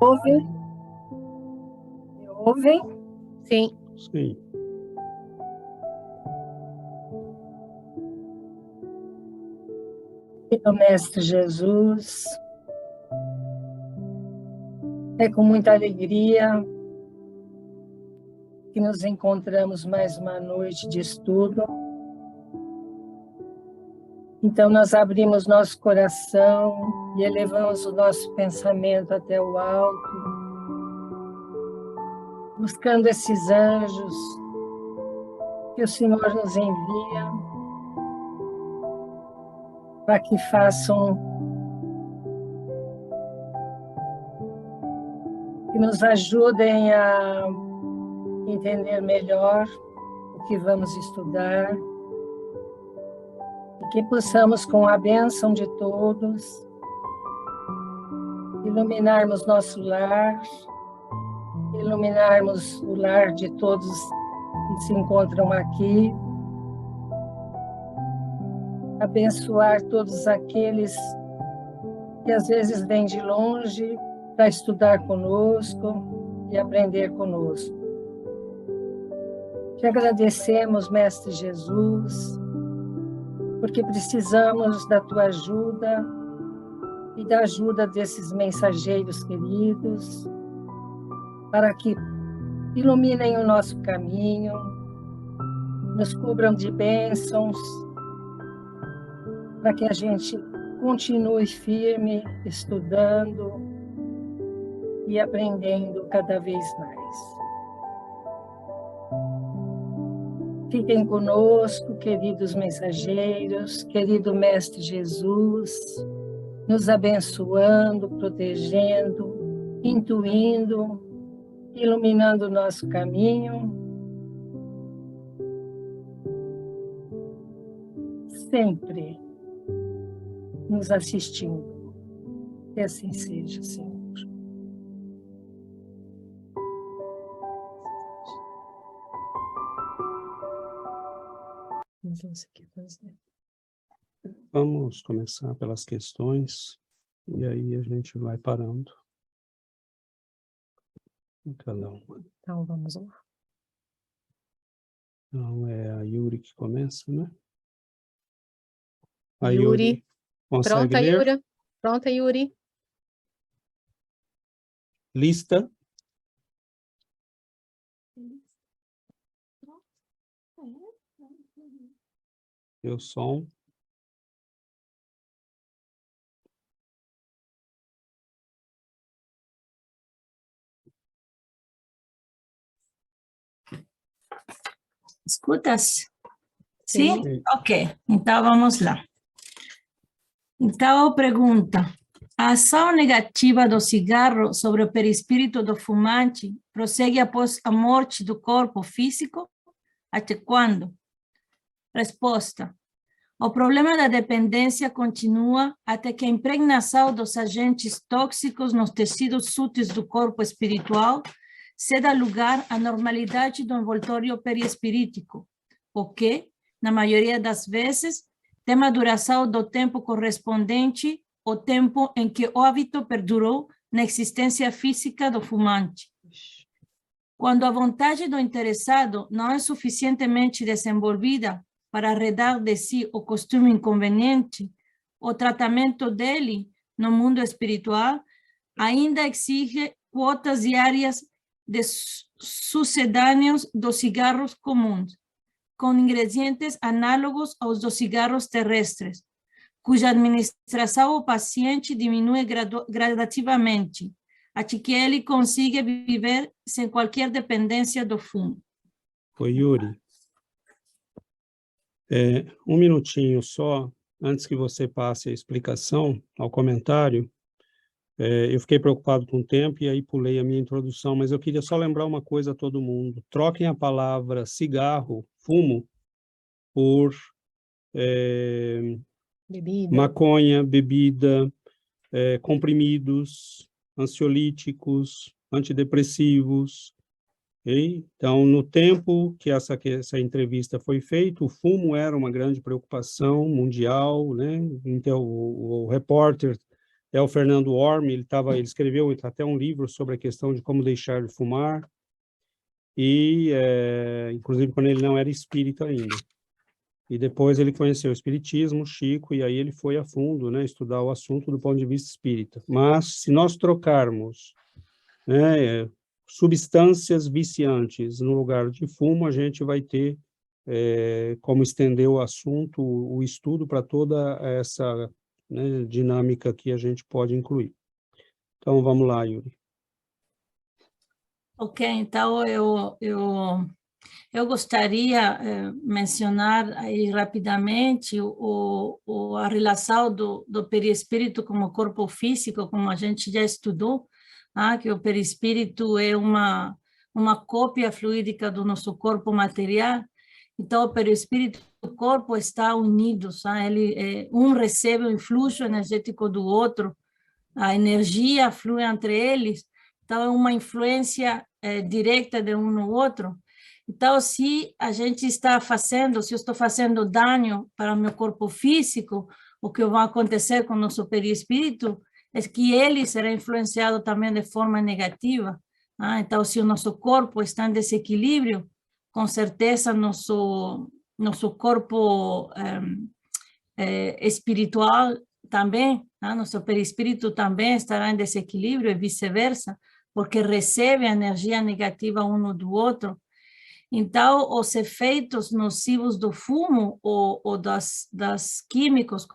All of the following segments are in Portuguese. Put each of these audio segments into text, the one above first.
ouvem? Me ouvem? Sim. Sim. Meu Mestre Jesus, é com muita alegria que nos encontramos mais uma noite de estudo. Então, nós abrimos nosso coração e elevamos o nosso pensamento até o alto, buscando esses anjos que o Senhor nos envia para que façam, que nos ajudem a entender melhor o que vamos estudar e que possamos, com a bênção de todos, iluminarmos nosso lar, iluminarmos o lar de todos que se encontram aqui, abençoar todos aqueles que às vezes vêm de longe para estudar conosco e aprender conosco. Te agradecemos, Mestre Jesus, porque precisamos da tua ajuda e da ajuda desses mensageiros queridos, para que iluminem o nosso caminho, nos cubram de bênçãos, para que a gente continue firme, estudando e aprendendo cada vez mais. Fiquem conosco, queridos mensageiros, querido Mestre Jesus, nos abençoando, protegendo, intuindo, iluminando o nosso caminho, sempre nos assistindo. Que assim seja, Senhor. Vamos começar pelas questões, e aí a gente vai parando. Cada uma. Então, vamos lá. Então, é a Yuri que começa, né? A Yuri. Consegue Pronta, ler? Yuri? Pronta, Yuri? Lista. E o som. Escutas? Sim? Sim. Ok, então vamos lá. Então, pergunta. A ação negativa do cigarro sobre o perispírito do fumante prossegue após a morte do corpo físico? Até quando? Resposta. O problema da dependência continua até que a impregnação dos agentes tóxicos nos tecidos súteis do corpo espiritual ceda lugar à normalidade do envoltório perispirítico, o que, na maioria das vezes, tem a duração do tempo correspondente ao tempo em que o hábito perdurou na existência física do fumante. Quando a vontade do interessado não é suficientemente desenvolvida para arredar de si o costume inconveniente, o tratamento dele no mundo espiritual ainda exige quotas diárias de sucedâneos dos cigarros comuns, com ingredientes análogos aos dos cigarros terrestres, cuja administração ao paciente diminui gradativamente, até que ele consiga viver sem qualquer dependência do fumo. Oi, Yuri. Um minutinho só, antes que você passe a explicação ao comentário. Eu fiquei preocupado com o tempo e aí pulei a minha introdução, mas eu queria só lembrar uma coisa a todo mundo. Troquem a palavra cigarro, fumo, por Bebida. maconha, bebida, comprimidos, ansiolíticos, antidepressivos. Okay? Então, no tempo que essa entrevista foi feita, o fumo era uma grande preocupação mundial, né? Então, o repórter é o Fernando Orme, ele escreveu até um livro sobre a questão de como deixar de fumar, e inclusive quando ele não era espírita ainda. E depois ele conheceu o espiritismo, o Chico, e aí ele foi a fundo, né, estudar o assunto do ponto de vista espírita. Mas se nós trocarmos, né, substâncias viciantes no lugar de fumo, a gente vai ter como estender o assunto, o estudo para toda essa, né, dinâmica que a gente pode incluir. Então, vamos lá, Yuri. Ok, então eu gostaria mencionar aí rapidamente a relação do perispírito com o corpo físico, como a gente já estudou, que o perispírito é uma cópia fluídica do nosso corpo material. Então, o perispírito e o corpo estão unidos, um recebe o influxo energético do outro, a energia flui entre eles, então é uma influência direta de um no outro. Então, se a gente está fazendo, se eu estou fazendo dano para o meu corpo físico, o que vai acontecer com o nosso perispírito é que ele será influenciado também de forma negativa. Então, se o nosso corpo está em desequilíbrio, com certeza nosso corpo espiritual também, nosso perispírito também estará em desequilíbrio e vice-versa, porque recebe a energia negativa um do outro. Então, os efeitos nocivos do fumo ou das químicos,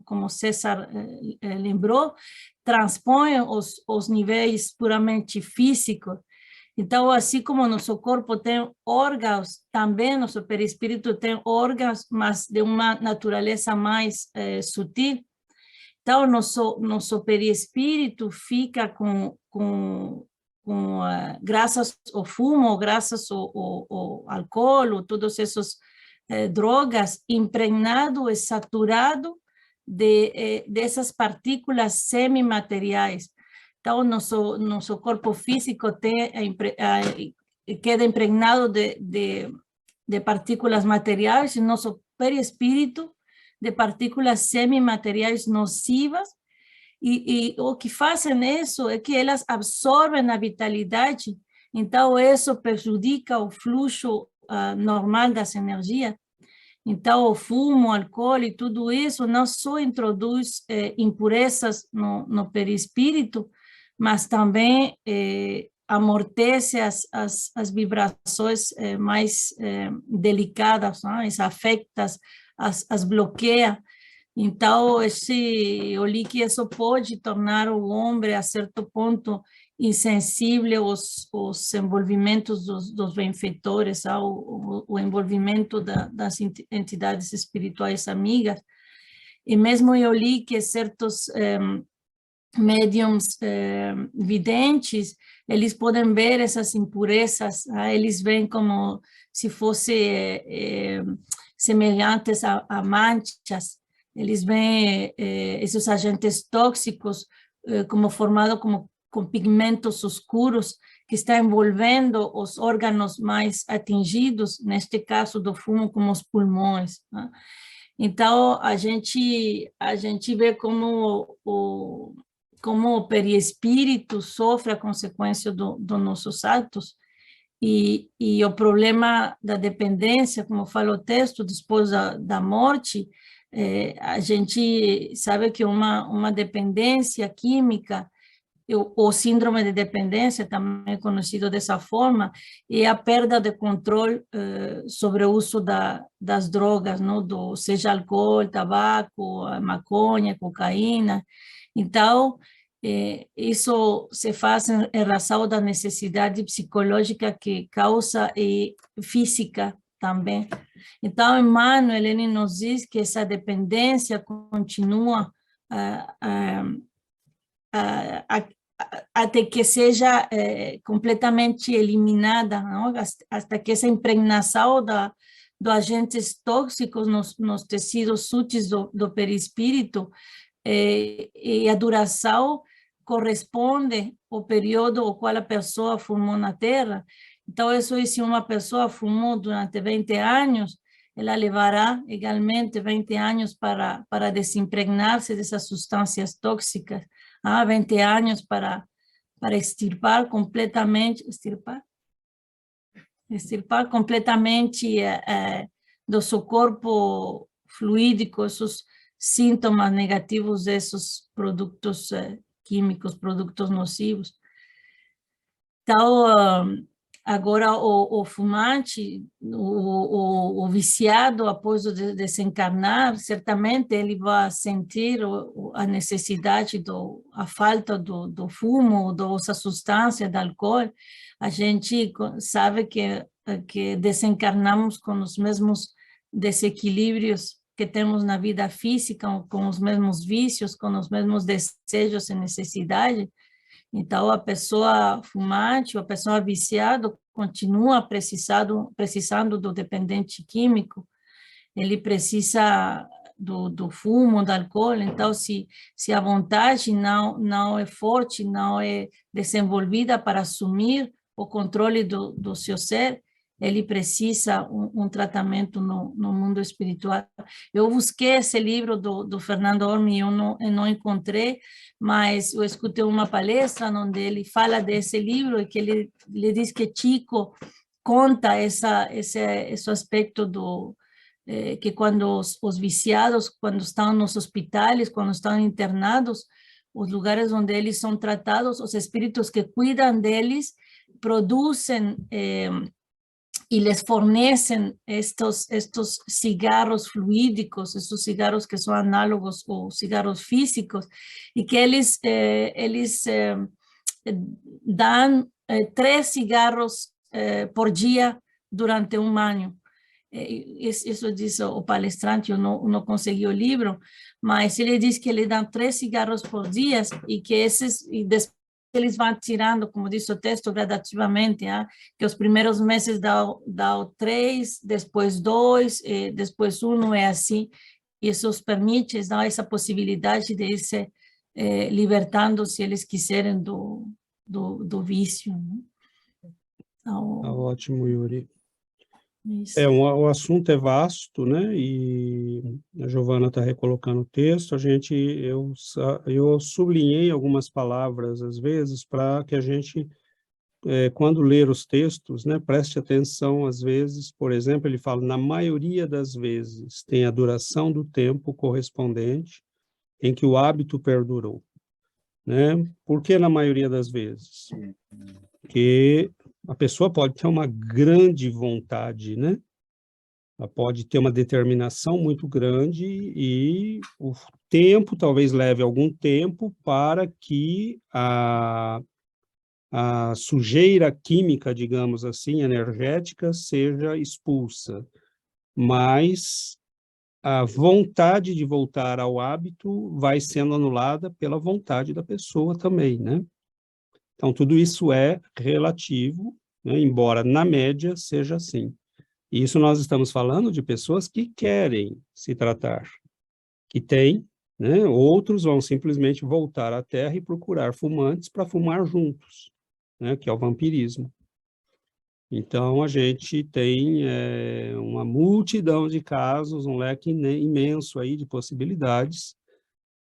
como César lembrou, transpõem os níveis puramente físicos. Então, assim como nosso corpo tem órgãos, também nosso perispírito tem órgãos, mas de uma natureza mais sutil. Então, nosso perispírito fica graças ao fumo, graças ao álcool, todas essas drogas, impregnado e saturado dessas partículas semimateriais. Então, nosso corpo físico queda impregnado de partículas materiais, e nosso perispírito de partículas semimateriais nocivas, e o que fazem isso é que elas absorvem a vitalidade, então isso prejudica o fluxo normal das energias. Então, o fumo, o álcool e tudo isso não só introduz impurezas no perispírito, mas também amortece as vibrações mais delicadas, afeta, as bloqueia. Então, eu li que isso pode tornar o homem, a certo ponto, insensível aos envolvimentos dos benfeitores, o envolvimento das entidades espirituais amigas. E mesmo eu li que certos médiums videntes, eles podem ver essas impurezas, eles veem como se fossem semelhantes a manchas, eles veem esses agentes tóxicos como formados com pigmentos escuros que está envolvendo os órgãos mais atingidos, neste caso do fumo, como os pulmões. Então, a gente vê como o perispírito sofre a consequência dos nossos atos, e o problema da dependência, como fala o texto, depois da morte, a gente sabe que uma dependência química, o síndrome de dependência, também conhecido dessa forma, é a perda de controle sobre o uso das drogas, não? Seja álcool, tabaco, maconha, cocaína. Então, isso se faz em razão da necessidade psicológica que causa e física também. Então, Emmanuel, ele nos diz que essa dependência continua até que seja completamente eliminada, não? Hasta que essa impregnação dos agentes tóxicos nos tecidos sutis do perispírito e a duração corresponde ao período ao qual a pessoa fumou na Terra. Então, isso é, se uma pessoa fumou durante 20 anos, ela levará igualmente 20 anos para desimpregnar-se dessas substâncias tóxicas. há 20 anos para extirpar completamente do seu corpo fluídico esses sintomas negativos desses produtos químicos, produtos nocivos. Então, agora o fumante, o viciado, após o desencarnar, certamente ele vai sentir a necessidade, a falta do fumo, dessa substância, do álcool. A gente sabe que desencarnamos com os mesmos desequilíbrios que temos na vida física, com os mesmos vícios, com os mesmos desejos e necessidades. Então, a pessoa fumante, a pessoa viciada, continua precisando do dependente químico, ele precisa do fumo, do álcool. Então, se a vontade não é forte, não é desenvolvida para assumir o controle do seu ser, ele precisa um tratamento no mundo espiritual. Eu busquei esse livro do Fernando Olmi, eu não encontrei, mas eu escutei uma palestra onde ele fala desse livro e que ele diz que Chico conta esse aspecto que quando os viciados, quando estão nos hospitais, quando estão internados, os lugares onde eles são tratados, os espíritos que cuidam deles produzem e les fornecem estes cigarros fluídicos, estes cigarros que são análogos aos cigarros físicos, e que eles dão 3 cigarros por dia durante um ano. Isso diz o palestrante, eu não consegui o livro, mas ele diz que ele dá 3 cigarros por dia e que eles vão tirando, como diz o texto, gradativamente, que os primeiros meses dá 3, depois 2, depois 1, é assim. Isso os permite, dá essa possibilidade de ir se libertando, se eles quiserem, do vício. Né? Então, Tá ótimo, Yuri. isso. O assunto é vasto, né? E a Giovana está recolocando o texto. Eu sublinhei algumas palavras, às vezes, para que a gente, quando ler os textos, né, preste atenção, às vezes. Por exemplo, ele fala, na maioria das vezes, tem a duração do tempo correspondente em que o hábito perdurou. Né? Por que na maioria das vezes? Porque a pessoa pode ter uma grande vontade, né? Ela pode ter uma determinação muito grande e o tempo, talvez leve algum tempo para que a sujeira química, digamos assim, energética, seja expulsa. Mas a vontade de voltar ao hábito vai sendo anulada pela vontade da pessoa também, né? Então, tudo isso é relativo, né? Embora na média seja assim. E isso nós estamos falando de pessoas que querem se tratar, que têm, né? Outros vão simplesmente voltar à Terra e procurar fumantes para fumar juntos, né? Que é o vampirismo. Então, a gente tem uma multidão de casos, um leque imenso aí de possibilidades,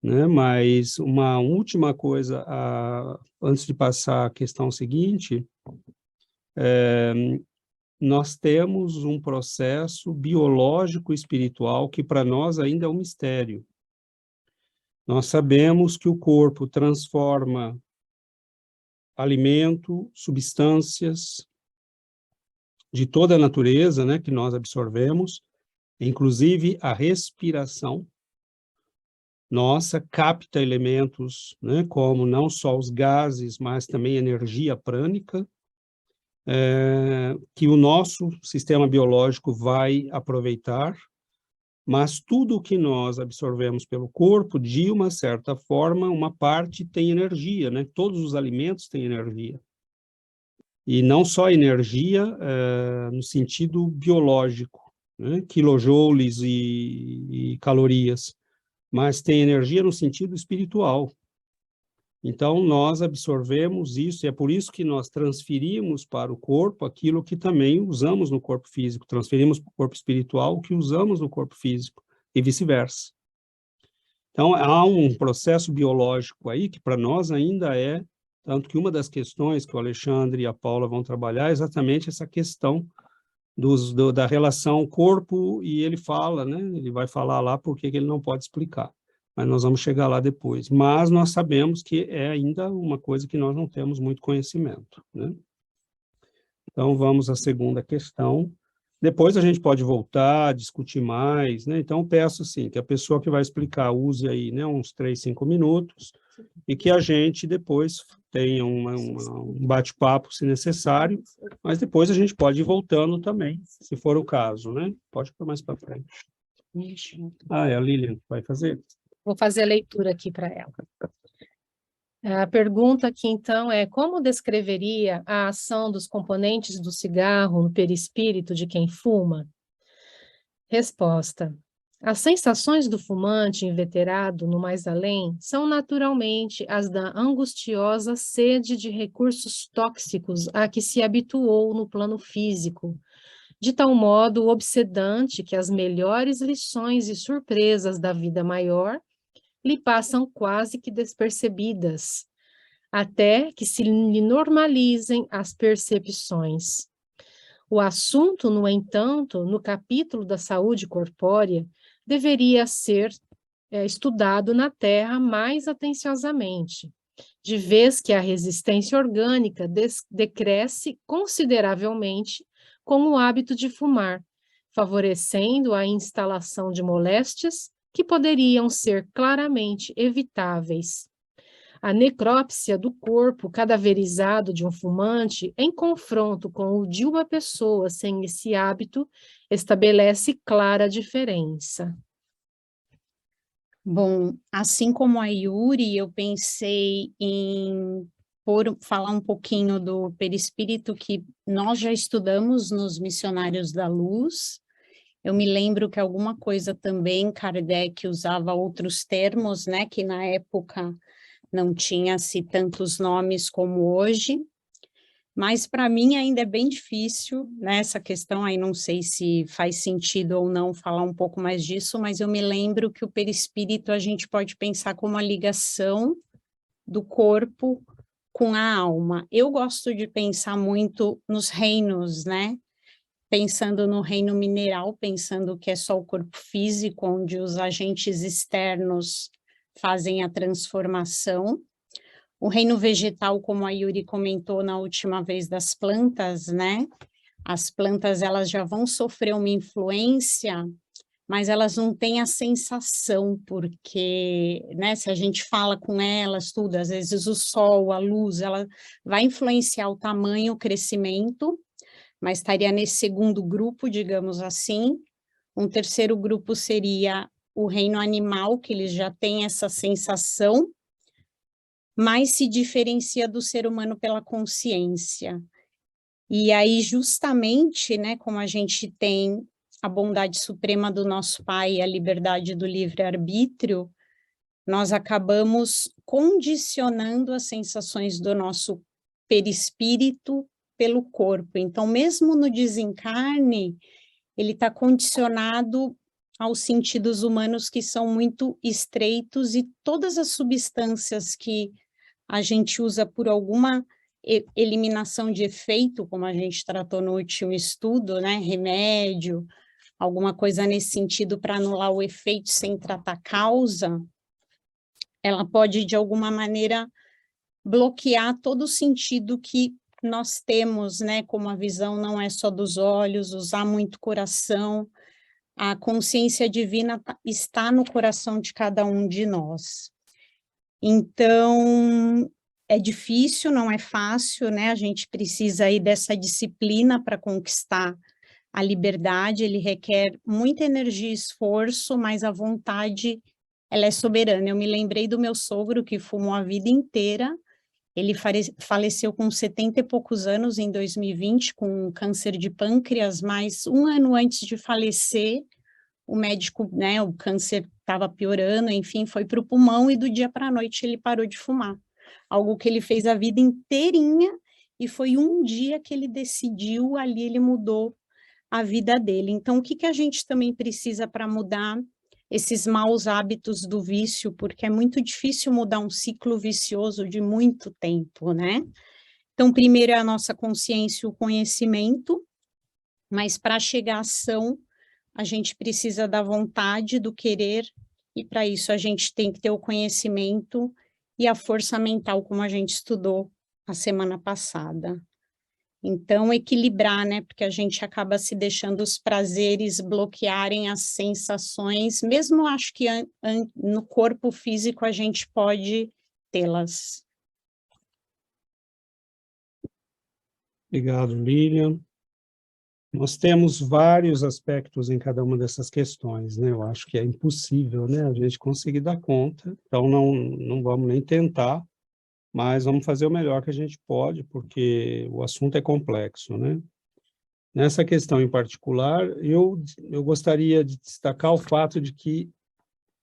né? Mas uma última coisa, antes de passar à questão seguinte, nós temos um processo biológico espiritual que para nós ainda é um mistério. Nós sabemos que o corpo transforma alimento, substâncias de toda a natureza, né, que nós absorvemos, inclusive a respiração nossa capta elementos, né, como não só os gases, mas também energia prânica, que o nosso sistema biológico vai aproveitar, mas tudo o que nós absorvemos pelo corpo, de uma certa forma, uma parte tem energia, né? Todos os alimentos têm energia. E não só energia no sentido biológico, né? Quilojoules e calorias, mas tem energia no sentido espiritual. Então, nós absorvemos isso, e é por isso que nós transferimos para o corpo aquilo que também usamos no corpo físico, transferimos para o corpo espiritual o que usamos no corpo físico, e vice-versa. Então, há um processo biológico aí que para nós ainda é, tanto que uma das questões que o Alexandre e a Paula vão trabalhar é exatamente essa questão da relação corpo, e ele fala, né? Ele vai falar lá por que ele não pode explicar, mas nós vamos chegar lá depois. Mas nós sabemos que é ainda uma coisa que nós não temos muito conhecimento, né? Então, vamos à segunda questão. Depois a gente pode voltar, discutir mais, né? Então, peço, sim, que a pessoa que vai explicar use aí, né, uns 3, 5 minutos, e que a gente depois tenha um bate-papo, se necessário, mas depois a gente pode ir voltando também, se for o caso, né? Pode pôr mais para frente. É a Lilian que vai fazer? Vou fazer a leitura aqui para ela. A pergunta aqui, então, é: como descreveria a ação dos componentes do cigarro no perispírito de quem fuma? Resposta: as sensações do fumante inveterado no mais além são naturalmente as da angustiosa sede de recursos tóxicos a que se habituou no plano físico, de tal modo obsedante que as melhores lições e surpresas da vida maior lhe passam quase que despercebidas, até que se lhe normalizem as percepções. O assunto, no entanto, no capítulo da saúde corpórea, deveria ser estudado na Terra mais atenciosamente, de vez que a resistência orgânica decresce consideravelmente com o hábito de fumar, favorecendo a instalação de moléstias que poderiam ser claramente evitáveis. A necrópsia do corpo cadaverizado de um fumante, em confronto com o de uma pessoa sem esse hábito, estabelece clara diferença. Bom, assim como a Yuri, eu pensei em falar um pouquinho do perispírito que nós já estudamos nos Missionários da Luz. Eu me lembro que alguma coisa também Kardec usava outros termos, né, que na época não tinha-se tantos nomes como hoje, mas para mim ainda é bem difícil, né, essa questão aí, não sei se faz sentido ou não falar um pouco mais disso, mas eu me lembro que o perispírito a gente pode pensar como a ligação do corpo com a alma. Eu gosto de pensar muito nos reinos, né, pensando no reino mineral, pensando que é só o corpo físico, onde os agentes externos fazem a transformação. O reino vegetal, como a Yuri comentou na última vez das plantas, né? As plantas, elas já vão sofrer uma influência, mas elas não têm a sensação, porque, né, se a gente fala com elas, tudo, às vezes o sol, a luz, ela vai influenciar o tamanho, o crescimento, mas estaria nesse segundo grupo, digamos assim. Um terceiro grupo seria o reino animal, que eles já têm essa sensação, mas se diferencia do ser humano pela consciência. E aí, justamente, né, como a gente tem a bondade suprema do nosso Pai e a liberdade do livre-arbítrio, nós acabamos condicionando as sensações do nosso perispírito pelo corpo. Então, mesmo no desencarne, ele está condicionado aos sentidos humanos que são muito estreitos, e todas as substâncias que a gente usa por alguma eliminação de efeito, como a gente tratou no último estudo, né, remédio, alguma coisa nesse sentido para anular o efeito sem tratar a causa, ela pode, de alguma maneira, bloquear todo o sentido que nós temos, né, como a visão não é só dos olhos, usar muito coração, a consciência divina está no coração de cada um de nós. Então, é difícil, não é fácil, né, a gente precisa aí dessa disciplina para conquistar a liberdade, ele requer muita energia e esforço, mas a vontade, ela é soberana. Eu me lembrei do meu sogro, que fumou a vida inteira. Ele faleceu com 70 e poucos anos em 2020, com câncer de pâncreas, mas um ano antes de falecer, o médico, né, o câncer estava piorando, enfim, foi para o pulmão, e do dia para a noite ele parou de fumar. Algo que ele fez a vida inteirinha, e foi um dia que ele decidiu, ali ele mudou a vida dele. Então, o que a gente também precisa para mudar esses maus hábitos do vício, porque é muito difícil mudar um ciclo vicioso de muito tempo, né? Então, primeiro é a nossa consciência e o conhecimento, mas para chegar à ação, a gente precisa da vontade, do querer, e para isso a gente tem que ter o conhecimento e a força mental, como a gente estudou a semana passada. Então, equilibrar, né? Porque a gente acaba se deixando os prazeres bloquearem as sensações, mesmo acho que no corpo físico a gente pode tê-las. Obrigado, Lilian. Nós temos vários aspectos em cada uma dessas questões, né? Eu acho que é impossível, né, a gente conseguir dar conta, então não vamos nem tentar, mas vamos fazer o melhor que a gente pode, porque o assunto é complexo, né? Nessa questão em particular, eu gostaria de destacar o fato de que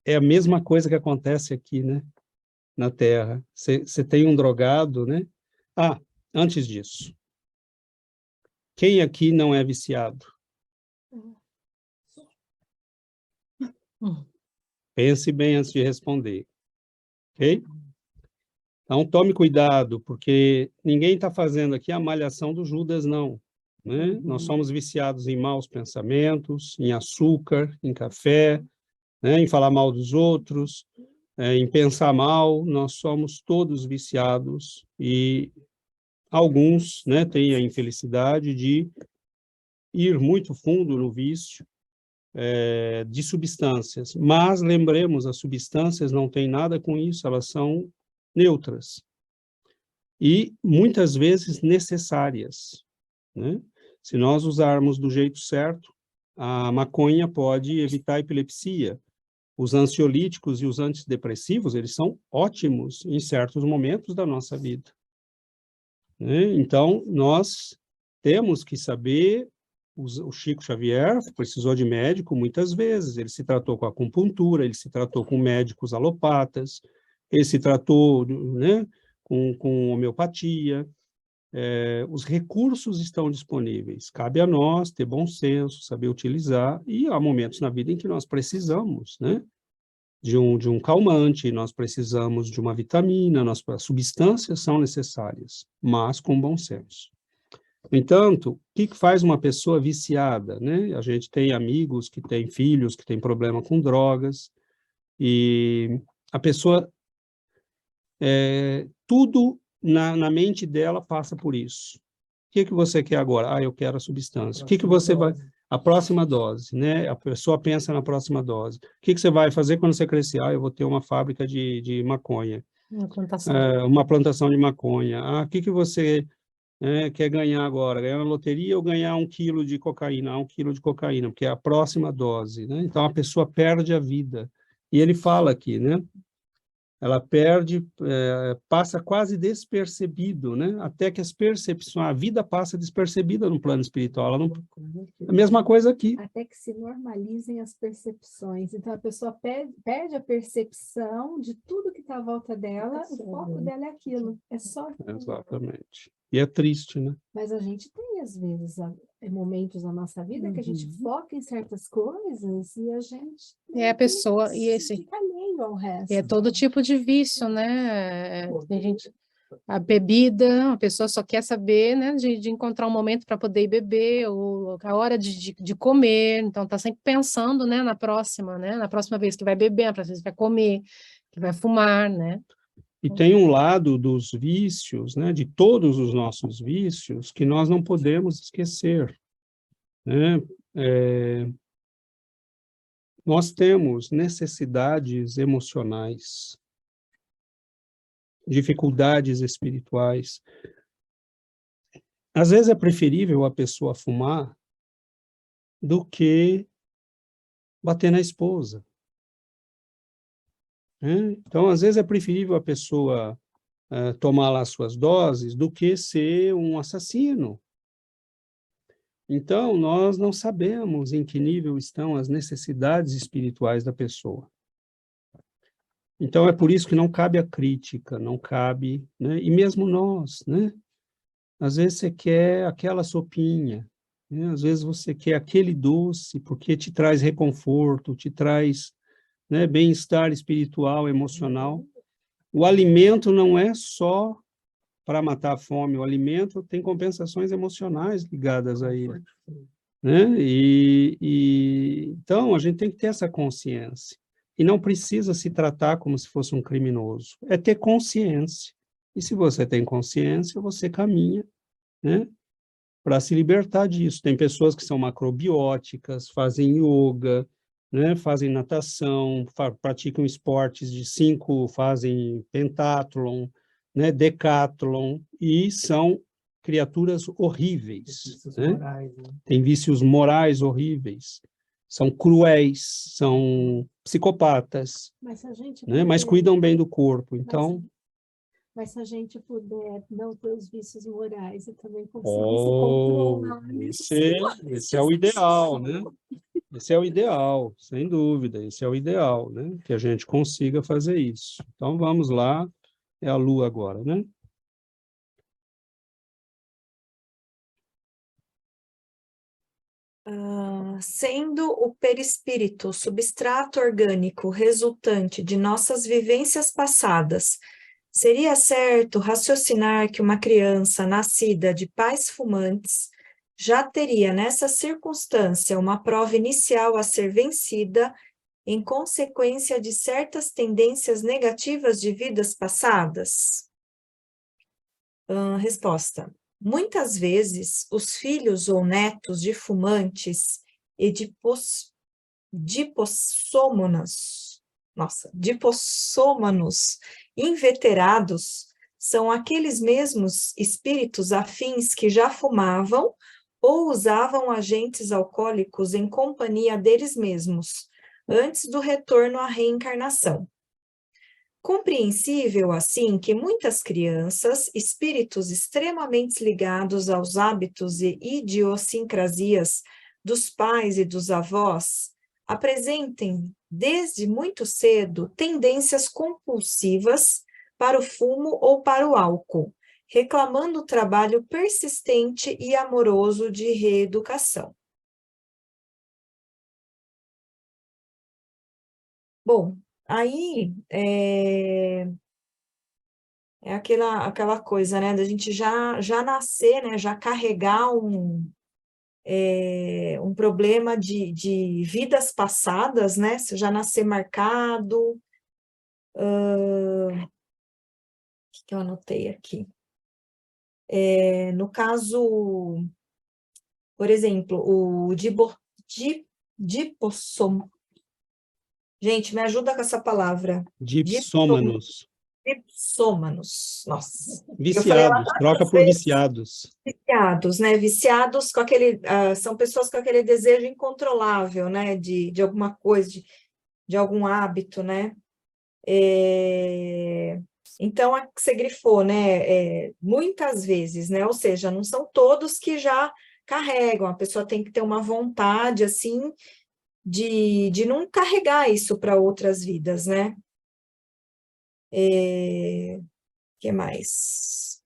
é a mesma coisa que acontece aqui, né, na Terra. Você tem um drogado, né? Ah, antes disso, quem aqui não é viciado? Pense bem antes de responder, ok? Então, tome cuidado, porque ninguém está fazendo aqui a malhação do Judas, não. Né? Nós somos viciados em maus pensamentos, em açúcar, em café, né? Em falar mal dos outros, em pensar mal. Nós somos todos viciados e alguns, né, têm a infelicidade de ir muito fundo no vício de substâncias. Mas, lembremos, as substâncias não têm nada com isso, elas são neutras e, muitas vezes, necessárias. Né? Se nós usarmos do jeito certo, a maconha pode evitar a epilepsia. Os ansiolíticos e os antidepressivos, eles são ótimos em certos momentos da nossa vida. Né? Então, nós temos que saber. O Chico Xavier precisou de médico muitas vezes, ele se tratou com acupuntura, ele se tratou com médicos alopatas, ele se tratou, né, com homeopatia. Os recursos estão disponíveis, cabe a nós ter bom senso, saber utilizar, e há momentos na vida em que nós precisamos, né, de um calmante, nós precisamos de uma vitamina, as substâncias são necessárias, mas com bom senso. No entanto, o que faz uma pessoa viciada, né? A gente tem amigos que têm filhos que têm problema com drogas, e a pessoa, tudo na mente dela passa por isso. O que você quer agora? Ah, eu quero a substância. O que você vai... A próxima dose, né? A pessoa pensa na próxima dose. O que você vai fazer quando você crescer? Ah, eu vou ter uma fábrica de maconha. Uma plantação de maconha. Ah, o que você... quer ganhar agora, ganhar na loteria ou ganhar 1 quilo de cocaína, 1 quilo de cocaína, porque é a próxima dose, né? Então, a pessoa perde a vida. E ele fala aqui, né? Ela perde, passa quase despercebido, né? Até que as percepções, a vida passa despercebida no plano espiritual. Ela não... A mesma coisa aqui. Até que se normalizem as percepções. Então, a pessoa perde a percepção de tudo que está à volta dela, o foco dela é aquilo, é só aquilo. Exatamente. E é triste, né? Mas a gente tem, às vezes, momentos na nossa vida que a gente foca em certas coisas e a gente... É a pessoa... E esse... fica alheio ao resto. É todo tipo de vício, né? Tem gente... A bebida, a pessoa só quer saber, né, de encontrar um momento para poder ir beber, ou a hora de comer, então está sempre pensando, né, na próxima vez que vai beber, na próxima vez que vai comer, que vai fumar, né? E tem um lado dos vícios, né, de todos os nossos vícios, que nós não podemos esquecer, né? Nós temos necessidades emocionais, dificuldades espirituais. Às vezes é preferível a pessoa fumar do que bater na esposa. Então, às vezes é preferível a pessoa tomar lá suas doses do que ser um assassino. Então, nós não sabemos em que nível estão as necessidades espirituais da pessoa. Então, é por isso que não cabe a crítica, não cabe, né? E mesmo nós, né? Às vezes você quer aquela sopinha, né? Às vezes você quer aquele doce, porque te traz reconforto, te traz né? Bem-estar espiritual, emocional. O alimento não é só para matar a fome, o alimento tem compensações emocionais ligadas a ele, né? Então, a gente tem que ter essa consciência. E não precisa se tratar como se fosse um criminoso. É ter consciência. E se você tem consciência, você caminha, né, para se libertar disso. Tem pessoas que são macrobióticas, fazem yoga, né, fazem natação, praticam esportes de 5, fazem pentathlon, né, decathlon, e são criaturas horríveis. Vícios né? morais, né? Tem vícios morais horríveis, são cruéis, são psicopatas, Mas se a gente né, mas puder- cuidam bem do corpo. Então, Mas se a gente puder não ter os vícios morais e também conseguir se oh, controlar. esse é o ideal, né? Esse é o ideal, sem dúvida, esse é o ideal, né? Que a gente consiga fazer isso. Então, vamos lá, é a Lua agora, né? Sendo o perispírito substrato orgânico resultante de nossas vivências passadas, seria certo raciocinar que uma criança nascida de pais fumantes já teria, nessa circunstância, uma prova inicial a ser vencida em consequência de certas tendências negativas de vidas passadas? Resposta. Muitas vezes, os filhos ou netos de fumantes e de dipossômanos inveterados são aqueles mesmos espíritos afins que já fumavam ou usavam agentes alcoólicos em companhia deles mesmos, antes do retorno à reencarnação. Compreensível, assim, que muitas crianças, espíritos extremamente ligados aos hábitos e idiosincrasias dos pais e dos avós, apresentem, desde muito cedo, tendências compulsivas para o fumo ou para o álcool, reclamando o trabalho persistente e amoroso de reeducação. Bom, aí é aquela coisa, né, da gente já nascer, né, já carregar um problema de vidas passadas, né, se já nascer marcado. O que eu anotei aqui? No caso, por exemplo, o dipossom. Gente, me ajuda com essa palavra. Dipsômanos. Dipsômanos, nossa. Viciados, troca por viciados. Viciados, né? Viciados com aquele... são pessoas com aquele desejo incontrolável, né? De alguma coisa, de algum hábito, né? Então, a que você grifou, né? Muitas vezes, né? Ou seja, não são todos que já carregam. A pessoa tem que ter uma vontade, assim, de não carregar isso para outras vidas, né? Que mais?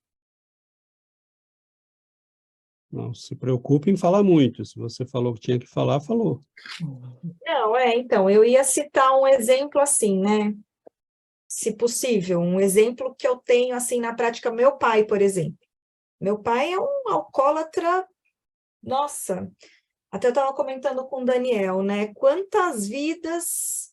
Não se preocupe em falar muito. Se você falou que tinha que falar, falou. Não, então, eu ia citar um exemplo assim, né? Se possível, um exemplo que eu tenho, assim, na prática, meu pai, por exemplo. Meu pai é um alcoólatra, nossa, até eu estava comentando com o Daniel, né? Quantas vidas,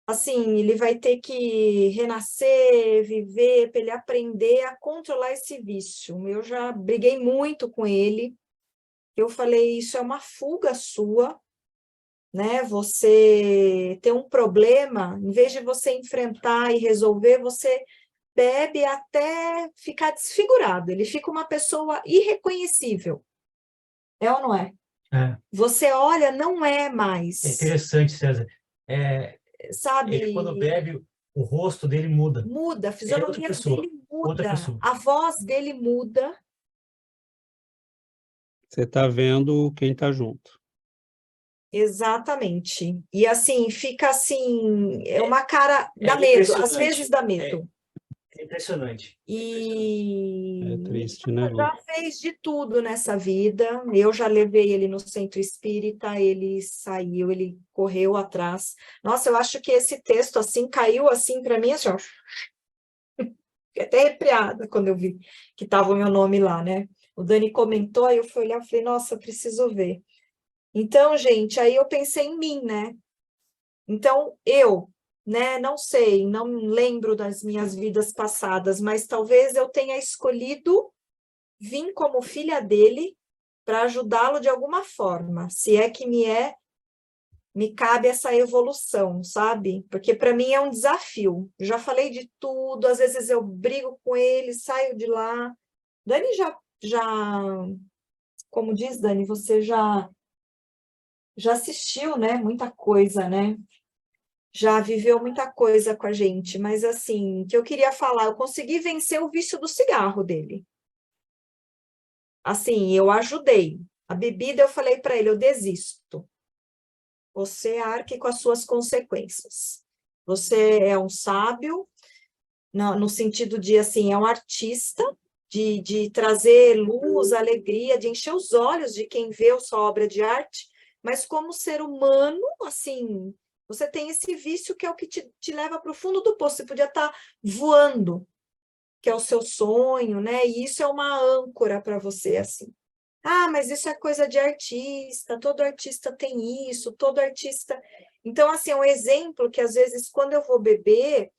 assim, ele vai ter que renascer, viver, para ele aprender a controlar esse vício. Eu já briguei muito com ele. Eu falei, isso é uma fuga sua, né? Você tem um problema, em vez de você enfrentar e resolver, você bebe até ficar desfigurado. Ele fica uma pessoa irreconhecível. É ou não é? Você olha, não é mais. É interessante, César. Sabe? Ele, quando bebe, o rosto dele muda. Muda, a fisionomia dele outra muda, pessoa. a voz dele muda. Você está vendo quem está junto. Exatamente. E assim, fica assim, é uma cara, dá medo, às vezes dá medo. É impressionante. E É triste, né, Lu? já fez de tudo nessa vida. Eu já levei ele no centro espírita, ele saiu, ele correu atrás. Nossa, eu acho que esse texto assim caiu assim para mim, assim, ó. Fiquei até arrepiada quando eu vi que estava o meu nome lá, né? O Dani comentou, aí eu fui olhar e falei, nossa, eu preciso ver. Então, gente, aí eu pensei em mim, né? Então, eu, né, não sei, não lembro das minhas vidas passadas, mas talvez eu tenha escolhido vir como filha dele para ajudá-lo de alguma forma, se é que me cabe essa evolução, sabe? Porque para mim é um desafio. Já falei de tudo, às vezes eu brigo com ele, saio de lá. Dani já, como diz Dani, você já assistiu, né? Muita coisa, né? Já viveu muita coisa com a gente, mas assim, que eu queria falar, eu consegui vencer o vício do cigarro dele. Assim, eu ajudei. A bebida, eu falei para ele, eu desisto. Você arque com as suas consequências. Você é um sábio, no sentido de, assim, é um artista, de trazer luz, alegria, de encher os olhos de quem vê a sua obra de arte, mas como ser humano, assim, você tem esse vício que é o que te leva para o fundo do poço. Você podia estar voando, que é o seu sonho, né? E isso é uma âncora para você, assim. Ah, mas isso é coisa de artista, todo artista tem isso, todo artista... Então, assim, é um exemplo que, às vezes, quando eu vou beber,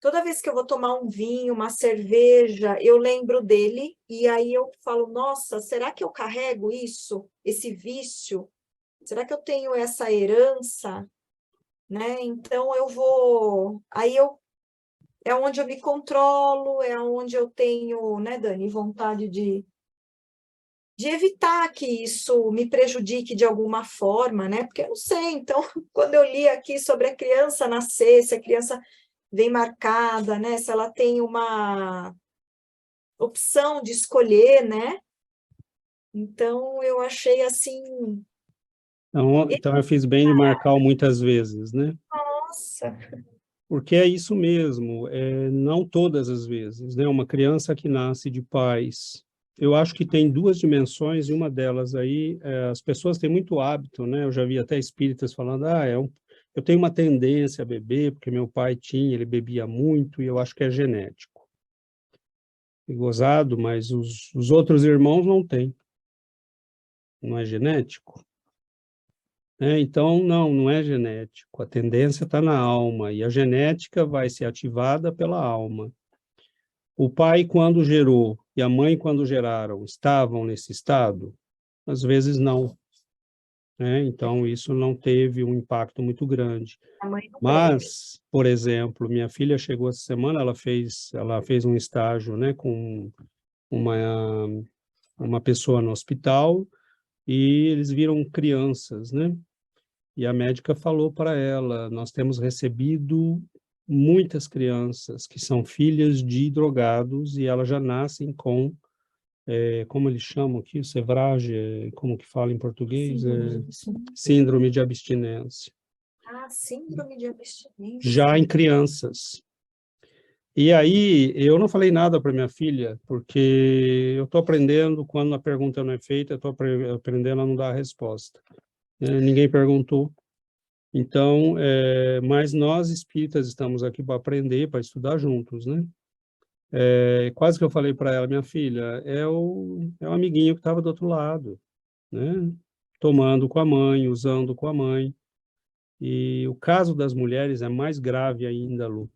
toda vez que eu vou tomar um vinho, uma cerveja, eu lembro dele, e aí eu falo, nossa, será que eu carrego isso, esse vício? Será que eu tenho essa herança? Né? Então, eu vou... Aí é onde eu me controlo, é onde eu tenho, né, Dani, vontade de evitar que isso me prejudique de alguma forma, né? Porque eu não sei, então, quando eu li aqui sobre a criança nascer, se a criança vem marcada, né? Se ela tem uma opção de escolher, né? Então, eu achei assim... Então eu fiz bem de marcar muitas vezes, né? Nossa! Porque é isso mesmo, não todas as vezes, né? Uma criança que nasce de pais, eu acho que tem duas dimensões, e uma delas aí, as pessoas têm muito hábito, né? Eu já vi até espíritas falando, eu tenho uma tendência a beber, porque meu pai tinha, ele bebia muito, e eu acho que é genético. E gozado, mas os outros irmãos não têm. Não é genético? Então, não é genético, a tendência está na alma, e a genética vai ser ativada pela alma. O pai, quando gerou, e a mãe, quando geraram, estavam nesse estado? Às vezes não. Então, isso não teve um impacto muito grande. Mas, por exemplo, minha filha chegou essa semana, ela fez um estágio, né, com uma pessoa no hospital, e eles viram crianças, né? E a médica falou para ela, nós temos recebido muitas crianças que são filhas de drogados e elas já nascem com, como eles chamam aqui, sevrage, como que fala em português? Síndrome de abstinência. Ah, síndrome de abstinência. Já em crianças. E aí, eu não falei nada para minha filha, porque eu estou aprendendo, quando a pergunta não é feita, eu estou aprendendo a não dar a resposta. Ninguém perguntou. Então, mas nós espíritas estamos aqui para aprender, para estudar juntos, né? Quase que eu falei para ela, minha filha, é o amiguinho que estava do outro lado, né? Tomando com a mãe, usando com a mãe. E o caso das mulheres é mais grave ainda, Lu,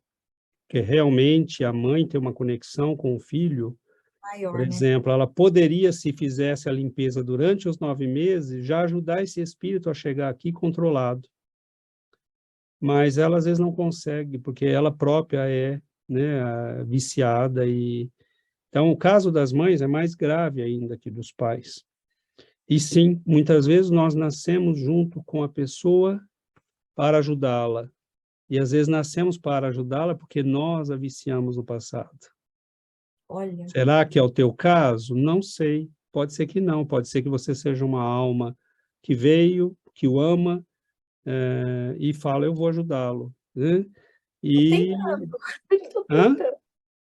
porque realmente a mãe tem uma conexão com o filho. Maior, Por né? exemplo, ela poderia, se fizesse a limpeza durante os 9 meses, já ajudar esse espírito a chegar aqui controlado. Mas ela às vezes não consegue, porque ela própria é, né, viciada. Então, o caso das mães é mais grave ainda que dos pais. E sim, muitas vezes nós nascemos junto com a pessoa para ajudá-la. E às vezes nascemos para ajudá-la porque nós a viciamos no passado. Olha. Será que é o teu caso? Não sei. Pode ser que não. Pode ser que você seja uma alma que veio, que o ama, e fala, eu vou ajudá-lo. Né? E... Tô tentando.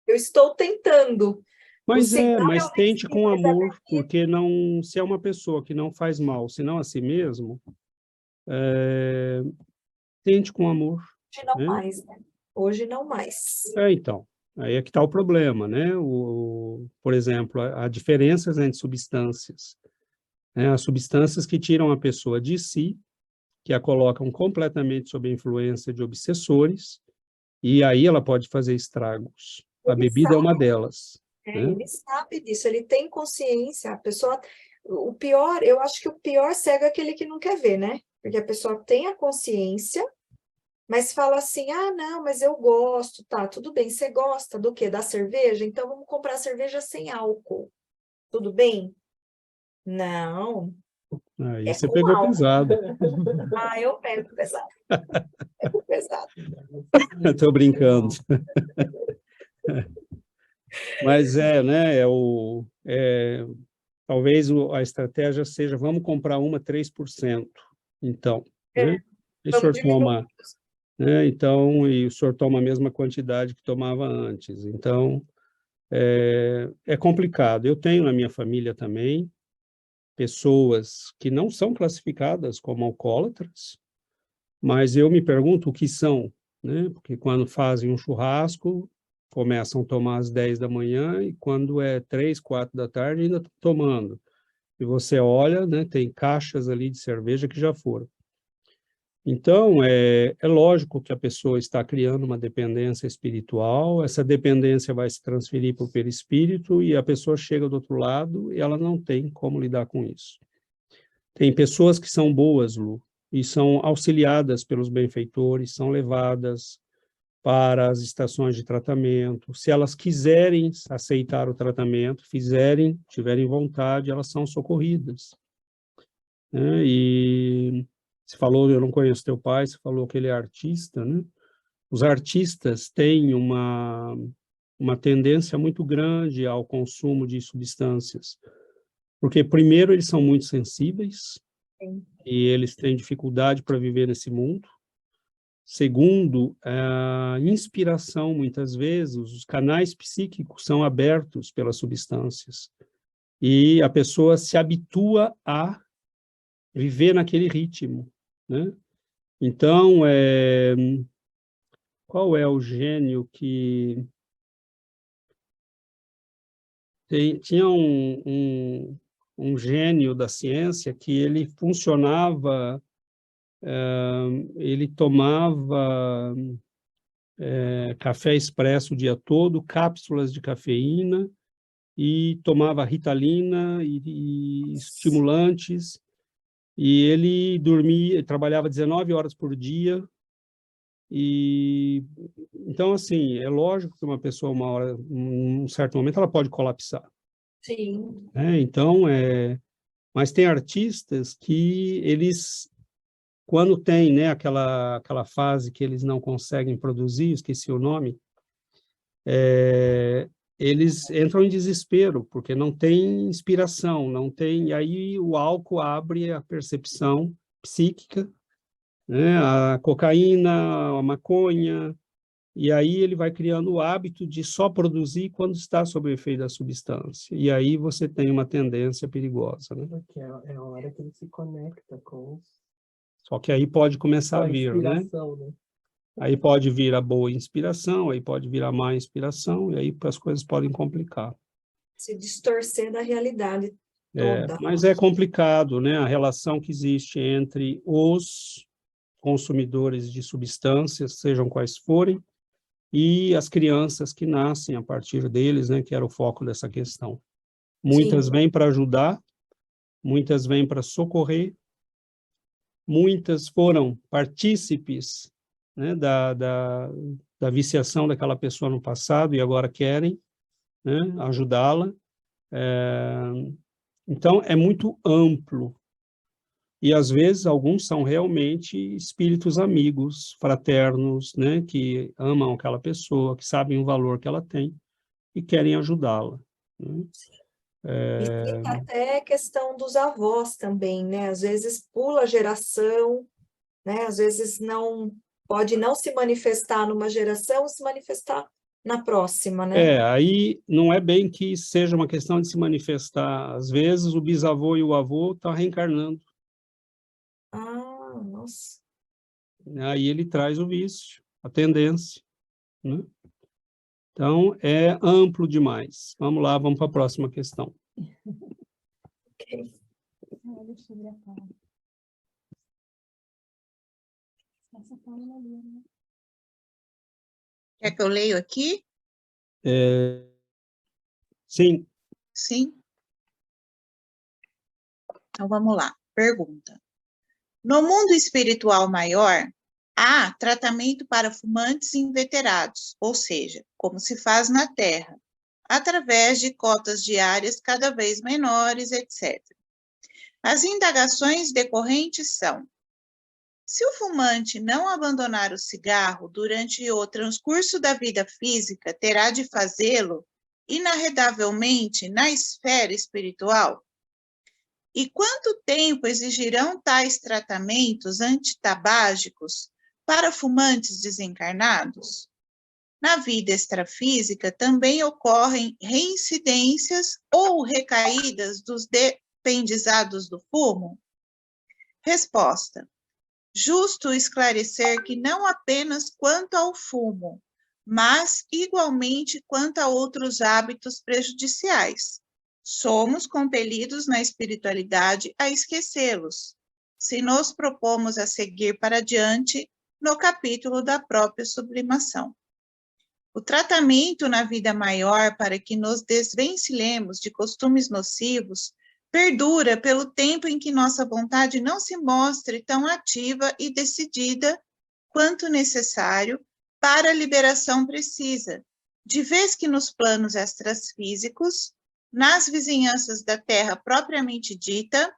Eu estou tentando. Mas cigarro mas eu tente venci, com mas a amor, porque não, se é uma pessoa que não faz mal, senão a si mesmo, tente com amor, hoje não né? mais, né? Hoje não mais. Então, aí é que está o problema, né? Por exemplo, há diferenças entre substâncias, né? As substâncias que tiram a pessoa de si, que a colocam completamente sob a influência de obsessores, e aí ela pode fazer estragos. A Ele bebida é uma sabe, delas, né? ele sabe disso, ele tem consciência. A pessoa, o pior, eu acho que o pior cego é aquele que não quer ver, né? Porque a pessoa tem a consciência, mas fala assim, ah, não, mas eu gosto, tá, tudo bem, você gosta do quê? Da cerveja? Então vamos comprar cerveja sem álcool, tudo bem? Não, Aí é você com pegou álcool. pesado. Ah, eu pego pesado, pego pesado. Estou brincando. Mas né, talvez a estratégia seja, vamos comprar uma 3%, então, né? E o Vamos senhor diminuir. toma, né? Então, e o senhor toma a mesma quantidade que tomava antes. Então, é complicado. Eu tenho na minha família também pessoas que não são classificadas como alcoólatras, mas eu me pergunto o que são, né? Porque quando fazem um churrasco, começam a tomar às 10 da manhã e quando é 3, 4 da tarde ainda estão tomando. E você olha, né, tem caixas ali de cerveja que já foram. Então, é lógico que a pessoa está criando uma dependência espiritual, essa dependência vai se transferir para o perispírito e a pessoa chega do outro lado e ela não tem como lidar com isso. Tem pessoas que são boas, Lu, e são auxiliadas pelos benfeitores, são levadas para as estações de tratamento. Se elas quiserem aceitar o tratamento, tiverem vontade, elas são socorridas, né? E você falou, eu não conheço teu pai, você falou que ele é artista, né? Os artistas têm uma tendência muito grande ao consumo de substâncias, porque, primeiro, eles são muito sensíveis, Sim. e eles têm dificuldade para viver nesse mundo. Segundo, a inspiração, muitas vezes, os canais psíquicos são abertos pelas substâncias, e a pessoa se habitua a viver naquele ritmo, né? Então, qual é o gênio que... Tinha um gênio da ciência que ele funcionava, ele tomava café expresso o dia todo, cápsulas de cafeína, e tomava Ritalina e estimulantes, e ele trabalhava 19 horas por dia, e então, assim, é lógico que uma pessoa, um certo momento, ela pode colapsar. Sim. Então, mas tem artistas que eles, quando tem, né, aquela fase que eles não conseguem produzir, esqueci o nome, eles entram em desespero, porque não tem inspiração, não tem, e aí o álcool abre a percepção psíquica, né, a cocaína, a maconha, e aí ele vai criando o hábito de só produzir quando está sob o efeito da substância, e aí você tem uma tendência perigosa, né? Porque é a hora que ele se conecta com Só que aí pode começar a vir, né? né? Aí pode vir a boa inspiração, aí pode vir a má inspiração, e aí as coisas podem complicar. Se distorcer da realidade toda. Mas é complicado, né? A relação que existe entre os consumidores de substâncias, sejam quais forem, e as crianças que nascem a partir deles, né? Que era o foco dessa questão. Muitas vêm para ajudar, muitas vêm para socorrer, muitas foram partícipes, né, da viciação daquela pessoa no passado e agora querem, né, ajudá-la. Então, é muito amplo. E, às vezes, alguns são realmente espíritos amigos, fraternos, né, que amam aquela pessoa, que sabem o valor que ela tem e querem ajudá-la, né? E tem até questão dos avós também, né? Às vezes pula a geração, né? Às vezes pode não se manifestar numa geração, se manifestar na próxima, né? Aí não é bem que seja uma questão de se manifestar. Às vezes o bisavô e o avô estão reencarnando. Ah, nossa. Aí ele traz o vício, a tendência, né? Então, é amplo demais. Vamos lá, vamos para a próxima questão. Ok. Olha sobre a Paula. Essa Paula não lê, né? Quer que eu leio aqui? Sim. Sim? Então, vamos lá. Pergunta. No mundo espiritual maior, há tratamento para fumantes inveterados, ou seja, como se faz na Terra, através de cotas diárias cada vez menores, etc. As indagações decorrentes são: se o fumante não abandonar o cigarro durante o transcurso da vida física, terá de fazê-lo inarredavelmente na esfera espiritual? E quanto tempo exigirão tais tratamentos antitabágicos para fumantes desencarnados? Na vida extrafísica também ocorrem reincidências ou recaídas dos dependizados do fumo? Resposta: justo esclarecer que não apenas quanto ao fumo, mas igualmente quanto a outros hábitos prejudiciais. Somos compelidos na espiritualidade a esquecê-los, se nos propomos a seguir para diante no capítulo da própria sublimação. O tratamento na vida maior para que nos desvencilhemos de costumes nocivos perdura pelo tempo em que nossa vontade não se mostre tão ativa e decidida quanto necessário para a liberação precisa, de vez que nos planos extrafísicos, nas vizinhanças da Terra propriamente dita,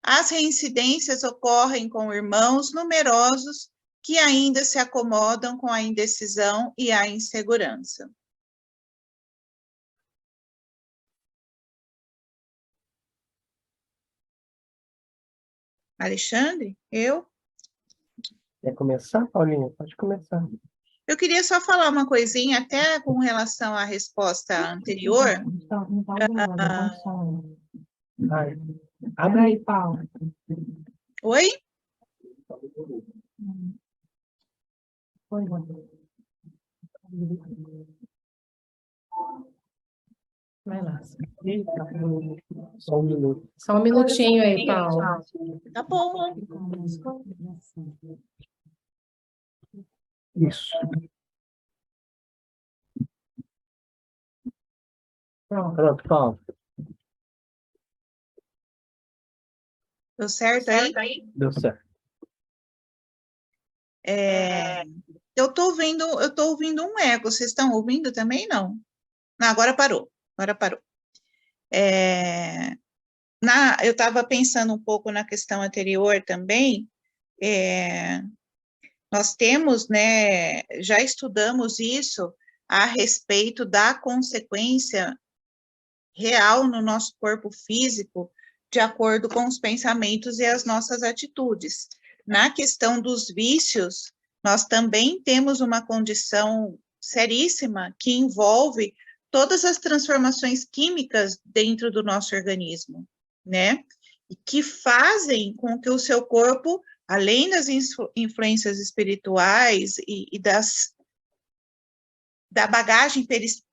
as reincidências ocorrem com irmãos numerosos que ainda se acomodam com a indecisão e a insegurança. Alexandre, eu? Quer começar, Paulinha? Pode começar. Eu queria só falar uma coisinha, até com relação à resposta anterior. Não tá ouvindo, tá som. Vai. Abre aí, Paulo. Oi? Oi, vai lá. Só um minuto. Só um minutinho aí, Paulo. Tá bom. Isso. Pronto, Paulo. Deu certo aí? Deu certo. Eu tô ouvindo um eco. Vocês estão ouvindo também? Não. Não, agora parou. Eu estava pensando um pouco na questão anterior também. Nós temos, né, já estudamos isso a respeito da consequência real no nosso corpo físico, de acordo com os pensamentos e as nossas atitudes. Na questão dos vícios, nós também temos uma condição seríssima que envolve todas as transformações químicas dentro do nosso organismo, né? E que fazem com que o seu corpo, além das influências espirituais e da bagagem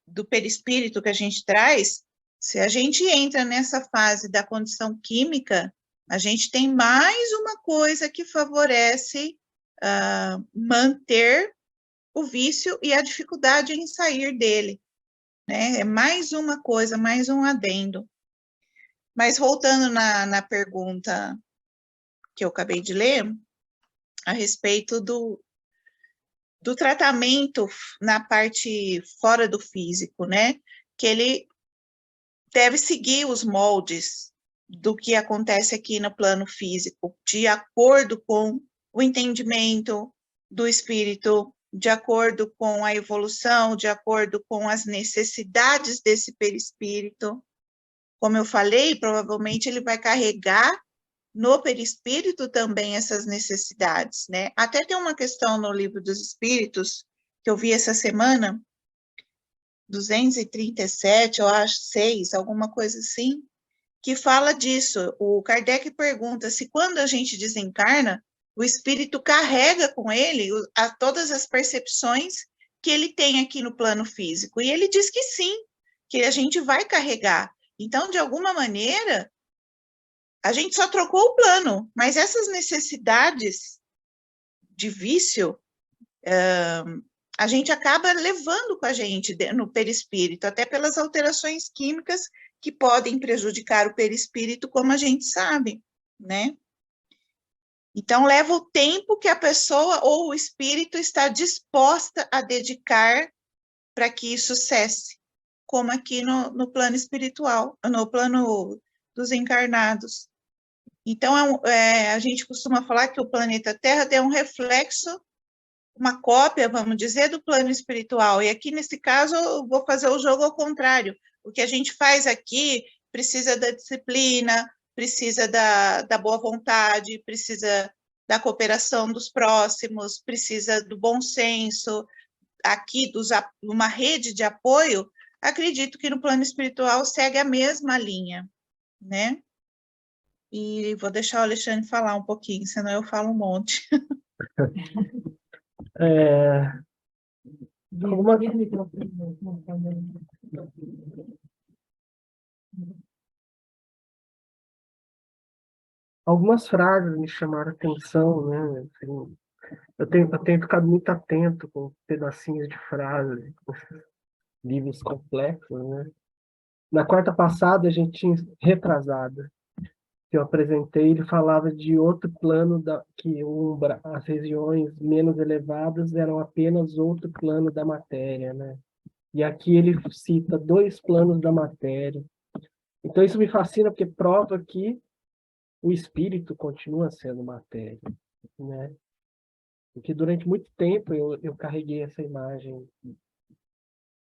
do perispírito que a gente traz, se a gente entra nessa fase da condição química, a gente tem mais uma coisa que favorece manter o vício e a dificuldade em sair dele, né? É mais uma coisa, mais um adendo. Mas voltando na pergunta que eu acabei de ler, a respeito do tratamento na parte fora do físico, né? Que ele deve seguir os moldes do que acontece aqui no plano físico, de acordo com o entendimento do espírito, de acordo com a evolução, de acordo com as necessidades desse perispírito. Como eu falei, provavelmente ele vai carregar no perispírito também essas necessidades, né? Até tem uma questão no Livro dos Espíritos, que eu vi essa semana, 237, eu acho, 6, alguma coisa assim, que fala disso. O Kardec pergunta se quando a gente desencarna, o espírito carrega com ele todas as percepções que ele tem aqui no plano físico. E ele diz que sim, que a gente vai carregar. Então, de alguma maneira, a gente só trocou o plano, mas essas necessidades de vício, a gente acaba levando com a gente no perispírito, até pelas alterações químicas que podem prejudicar o perispírito, como a gente sabe, né? Então, leva o tempo que a pessoa ou o espírito está disposta a dedicar para que isso cesse, como aqui no plano espiritual, no plano dos encarnados. Então, a gente costuma falar que o planeta Terra é um reflexo, uma cópia, vamos dizer, do plano espiritual. E aqui, nesse caso, eu vou fazer o jogo ao contrário. O que a gente faz aqui precisa da disciplina, precisa da boa vontade, precisa da cooperação dos próximos, precisa do bom senso. Aqui, uma rede de apoio, acredito que no plano espiritual segue a mesma linha, né? E vou deixar o Alexandre falar um pouquinho, senão eu falo um monte. Algumas frases me chamaram a atenção, né? Assim, eu tenho ficado muito atento com pedacinhos de frases, com esses livros complexos, né? Na quarta passada, a gente tinha retrasada, que eu apresentei, ele falava de outro plano, que as regiões menos elevadas eram apenas outro plano da matéria, né? E aqui ele cita 2 planos da matéria. Então isso me fascina, porque prova que o espírito continua sendo matéria, né? Porque durante muito tempo eu carreguei essa imagem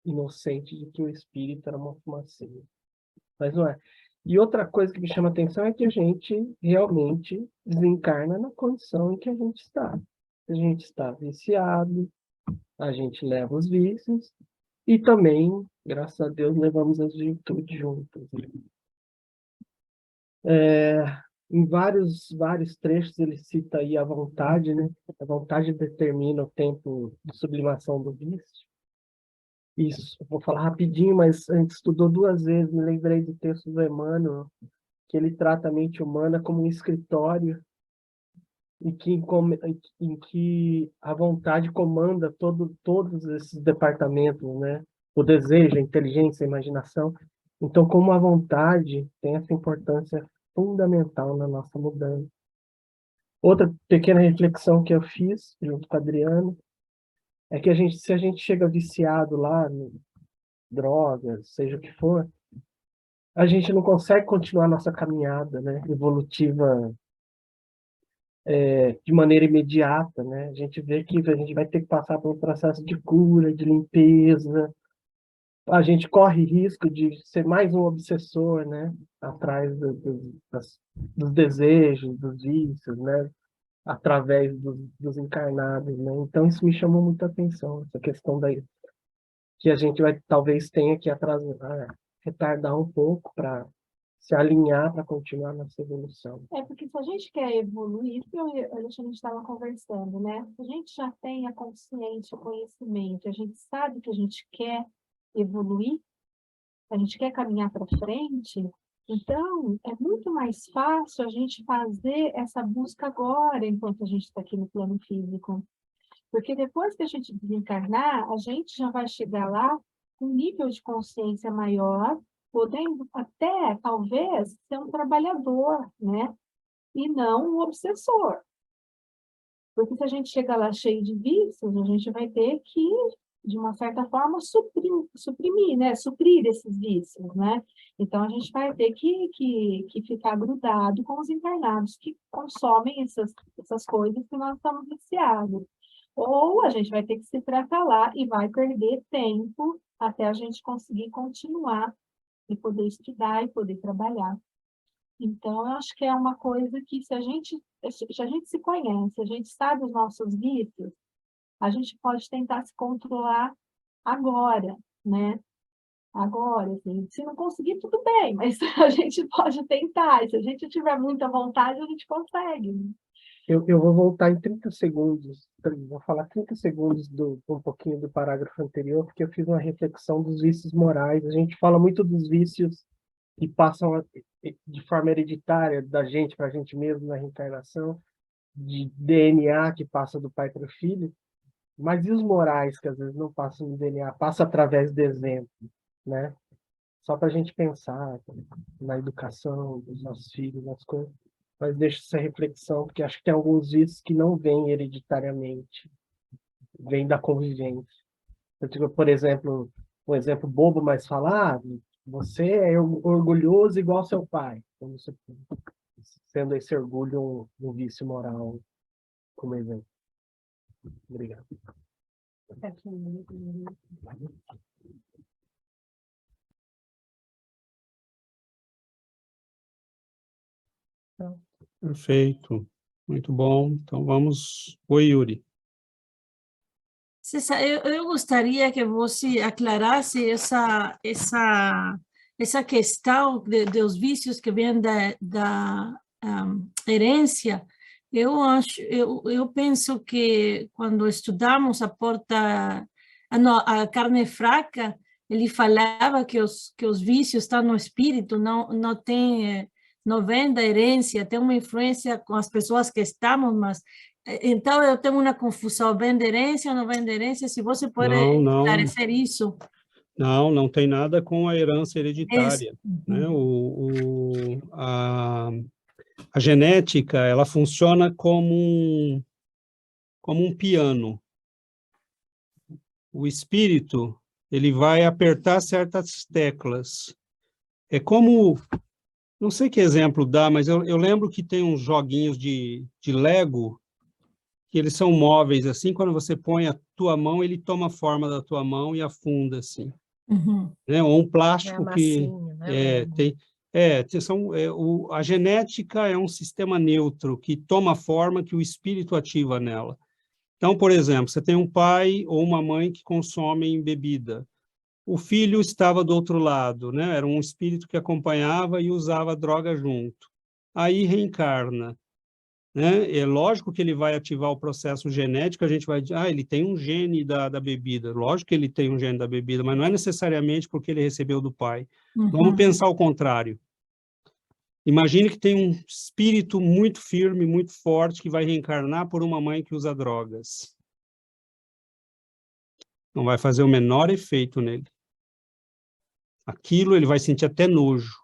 inocente de que o espírito era uma fumacinha. Mas não é. E outra coisa que me chama a atenção é que a gente realmente desencarna na condição em que a gente está. A gente está viciado, a gente leva os vícios e também, graças a Deus, levamos as virtudes juntas. Em vários trechos ele cita aí a vontade, né? A vontade determina o tempo de sublimação do vício. Isso, eu vou falar rapidinho, mas a gente estudou 2 vezes, me lembrei do texto do Emmanuel, que ele trata a mente humana como um escritório em que a vontade comanda todos esses departamentos, né? O desejo, a inteligência, a imaginação. Então, como a vontade tem essa importância fundamental na nossa mudança. Outra pequena reflexão que eu fiz, junto com a Adriana, é que se a gente chega viciado lá, drogas, seja o que for, a gente não consegue continuar nossa caminhada, né, evolutiva de maneira imediata, né? A gente vê que a gente vai ter que passar por um processo de cura, de limpeza. A gente corre risco de ser mais um obsessor, né? Atrás dos desejos, dos vícios, né? Através dos encarnados, né? Então isso me chamou muita atenção, essa questão que a gente talvez tenha que retardar um pouco para se alinhar para continuar nossa evolução. Porque se a gente quer evoluir, isso que a gente estava conversando, né? Se a gente já tem a consciência, o conhecimento, a gente sabe que a gente quer evoluir, a gente quer caminhar para frente, então é muito mais fácil a gente fazer essa busca agora, enquanto a gente está aqui no plano físico. Porque depois que a gente desencarnar, a gente já vai chegar lá com um nível de consciência maior, podendo até, talvez, ser um trabalhador, né? E não um obsessor. Porque se a gente chega lá cheio de vícios, a gente vai ter que, de uma certa forma, suprimir, né? Suprir esses vícios, né? Então, a gente vai ter que ficar grudado com os encarnados que consomem essas coisas que nós estamos viciados. Ou a gente vai ter que se tratar lá e vai perder tempo até a gente conseguir continuar e poder estudar e poder trabalhar. Então, eu acho que é uma coisa que, se a gente se conhece, a gente sabe os nossos vícios, a gente pode tentar se controlar agora, né? Agora, assim, se não conseguir, tudo bem, mas a gente pode tentar, e se a gente tiver muita vontade, a gente consegue. Eu vou voltar em 30 segundos, vou falar 30 segundos um pouquinho do parágrafo anterior, porque eu fiz uma reflexão dos vícios morais. A gente fala muito dos vícios que passam de forma hereditária da gente para a gente mesmo na reencarnação, de DNA que passa do pai para o filho, mas e os morais que às vezes não passam no DNA, passa através do exemplo, né? Só para a gente pensar na educação dos nossos filhos, nas coisas. Mas deixo essa reflexão, porque acho que tem alguns vícios que não vêm hereditariamente, vêm da convivência. Eu digo, por exemplo, um exemplo bobo, mas falar, você é orgulhoso igual seu pai, sendo esse orgulho um vício moral, como exemplo. Obrigado. Perfeito, muito bom. Então vamos. Oi, Yuri. César, eu gostaria que você aclarasse essa questão dos vícios que vêm da herência. Eu penso que quando estudamos a carne fraca, ele falava que os vícios estão no espírito, não vem da herência, tem uma influência com as pessoas que estamos, mas então eu tenho uma confusão, vem da herência ou não vem da herência? Se você pode esclarecer isso. Não tem nada com a herança hereditária, né? A genética, ela funciona como um piano. O espírito, ele vai apertar certas teclas. É como, não sei que exemplo dá, mas eu lembro que tem uns joguinhos de Lego, que eles são móveis, assim, quando você põe a tua mão, ele toma a forma da tua mão e afunda, assim. Né? Ou um plástico massinha, né? a genética é um sistema neutro que toma a forma que o espírito ativa nela. Então, por exemplo, você tem um pai ou uma mãe que consomem bebida. O filho estava do outro lado, né? Era um espírito que acompanhava e usava droga junto. Aí reencarna. Né? É lógico que ele vai ativar o processo genético, a gente vai dizer, ele tem um gene da bebida. Lógico que ele tem um gene da bebida, mas não é necessariamente porque ele recebeu do pai. Vamos pensar o contrário. Imagine que tem um espírito muito firme, muito forte, que vai reencarnar por uma mãe que usa drogas. Não vai fazer o menor efeito nele. Aquilo ele vai sentir até nojo.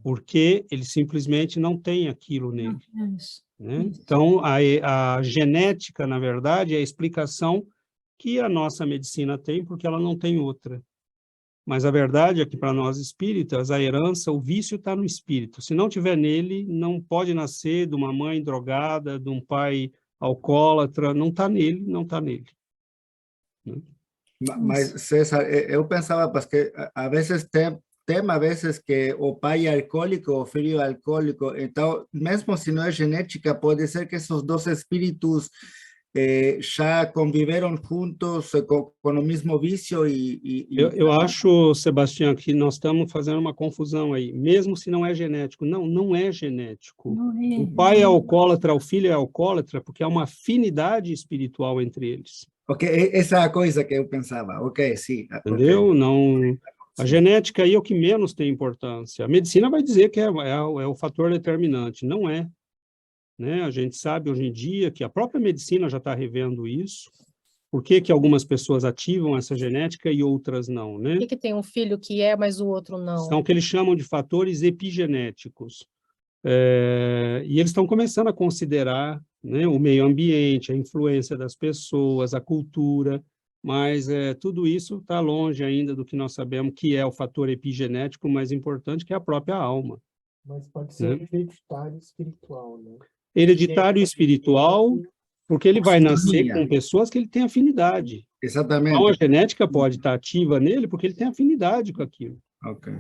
Porque ele simplesmente não tem aquilo nele. Né? Então, a genética, na verdade, é a explicação que a nossa medicina tem, porque ela não tem outra. Mas a verdade é que, para nós espíritas, a herança, o vício está no espírito. Se não tiver nele, não pode nascer de uma mãe drogada, de um pai alcoólatra, não está nele, não está nele. Né? Mas, César, eu pensava, porque a vezes tem a vezes que o pai é alcoólico, o filho é alcoólico, então, mesmo se não é genética, pode ser que esses dois espíritos já conviveram juntos com o mesmo vício Eu acho, Sebastião, que nós estamos fazendo uma confusão aí, mesmo se não é genético. Não é genético. O pai é alcoólatra, o filho é alcoólatra, porque há uma afinidade espiritual entre eles. Ok, essa é a coisa que eu pensava. Ok, sim. Entendeu? Okay. Não... A genética aí é o que menos tem importância. A medicina vai dizer que é o fator determinante. Não é. Né? A gente sabe hoje em dia que a própria medicina já está revendo isso. Por que algumas pessoas ativam essa genética e outras não? Né? Por que tem um filho que mas o outro não? São o que eles chamam de fatores epigenéticos. E eles estão começando a considerar, né, o meio ambiente, a influência das pessoas, a cultura, mas tudo isso está longe ainda do que nós sabemos que é o fator epigenético mais importante, que é a própria alma. Mas pode ser hereditário espiritual, né? Hereditário espiritual, porque ele vai nascer com pessoas que ele tem afinidade. Exatamente. Então, a genética pode estar ativa nele porque ele tem afinidade com aquilo. Ok.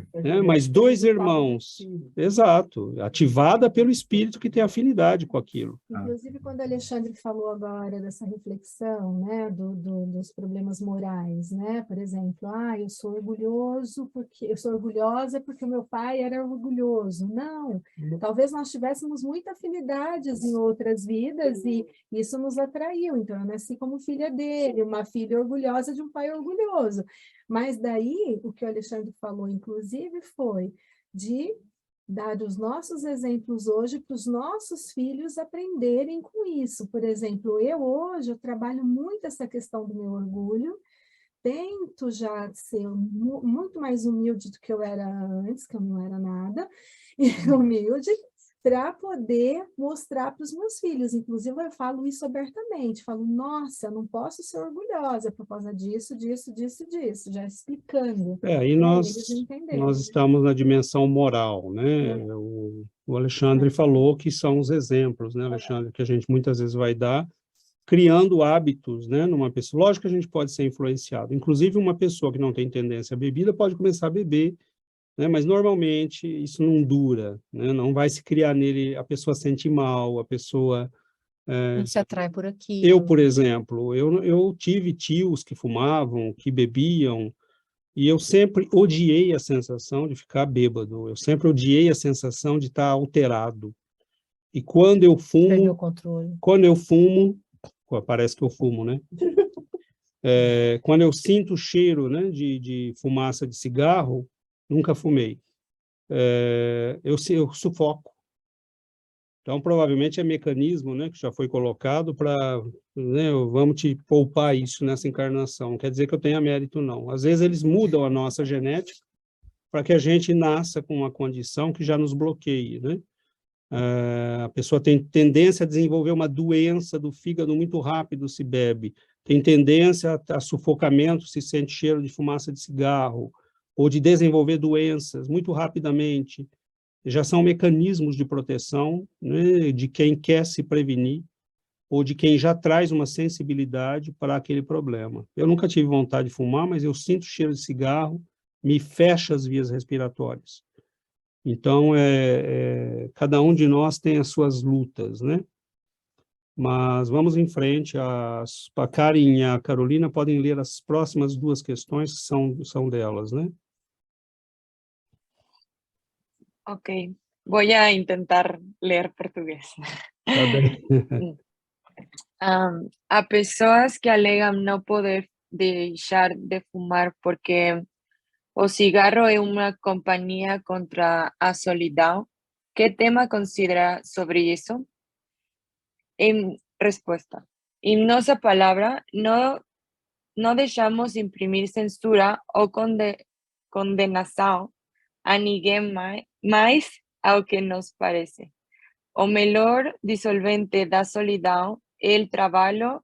Mas dois irmãos, exato, ativada pelo espírito que tem afinidade com aquilo. Inclusive, quando o Alexandre falou agora dessa reflexão, né, dos problemas morais, né, por exemplo, eu sou orgulhoso porque eu sou orgulhosa porque o meu pai era orgulhoso. Não, talvez nós tivéssemos muitas afinidades em outras vidas e isso nos atraiu. Então, eu nasci como filha dele, uma filha orgulhosa de um pai orgulhoso. Mas daí, o que o Alexandre falou, inclusive, foi de dar os nossos exemplos hoje para os nossos filhos aprenderem com isso. Por exemplo, eu trabalho muito essa questão do meu orgulho, tento já ser muito mais humilde do que eu era antes, que eu não era nada, humilde, para poder mostrar para os meus filhos. Inclusive, eu falo isso abertamente, falo, nossa, eu não posso ser orgulhosa por causa disso, já explicando. Aí nós estamos na dimensão moral, né? O Alexandre falou que são os exemplos, né, Alexandre, que a gente muitas vezes vai dar, criando hábitos, né, numa pessoa. Lógico que a gente pode ser influenciado. Inclusive, uma pessoa que não tem tendência à bebida pode começar a beber, né, mas normalmente isso não dura, né, não vai se criar nele, a pessoa sente mal, a pessoa... Não se atrai por aqui. Eu, por exemplo, eu tive tios que fumavam, que bebiam, e eu sempre odiei a sensação de ficar bêbado, eu sempre odiei a sensação de estar alterado. E quando eu fumo, parece que eu fumo, né? Quando eu sinto o cheiro, né, de fumaça de cigarro, nunca fumei. Eu sufoco. Então, provavelmente é mecanismo, né, que já foi colocado para, né, vamos te poupar isso nessa encarnação. Não quer dizer que eu tenha mérito, não. Às vezes eles mudam a nossa genética para que a gente nasça com uma condição que já nos bloqueie, né? A pessoa tem tendência a desenvolver uma doença do fígado muito rápido se bebe, tem tendência a sufocamento se sente cheiro de fumaça de cigarro, ou de desenvolver doenças muito rapidamente. Já são mecanismos de proteção, né, de quem quer se prevenir, ou de quem já traz uma sensibilidade para aquele problema. Eu nunca tive vontade de fumar, mas eu sinto cheiro de cigarro, me fecha as vias respiratórias. Então, cada um de nós tem as suas lutas, né? Mas vamos em frente. A Karen e a Carolina podem ler as próximas duas questões, que são delas, né? Ok, voy a intentar leer portugués. A pessoas que alegam não poder deixar de fumar porque o cigarro é uma companhia contra a solidão. ¿Qué tema considera sobre eso? En respuesta, en nuestra palabra no deixamos imprimir censura ou condenação a ninguém mais ao que nos parece. O melhor dissolvente da solidão é o trabalho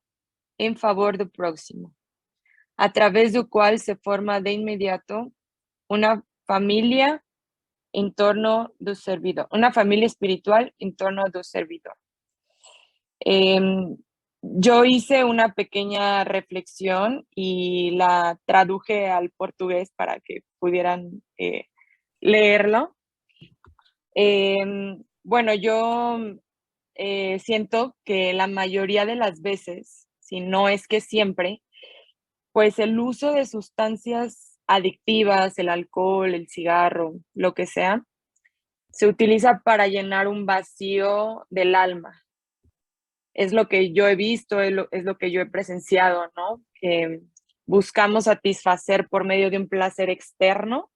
em favor do próximo, através do qual se forma de imediato uma família em torno do servidor, uma família espiritual em torno do servidor. Yo hice una pequeña reflexión y la traduje al portugués para que pudieran leerlo. Bueno, yo siento que la mayoría de las veces, si no es que siempre, pues el uso de sustancias adictivas, el alcohol, el cigarro, lo que sea, se utiliza para llenar un vacío del alma. Es lo que yo he visto, es lo que yo he presenciado, ¿no? Buscamos satisfacer por medio de un placer externo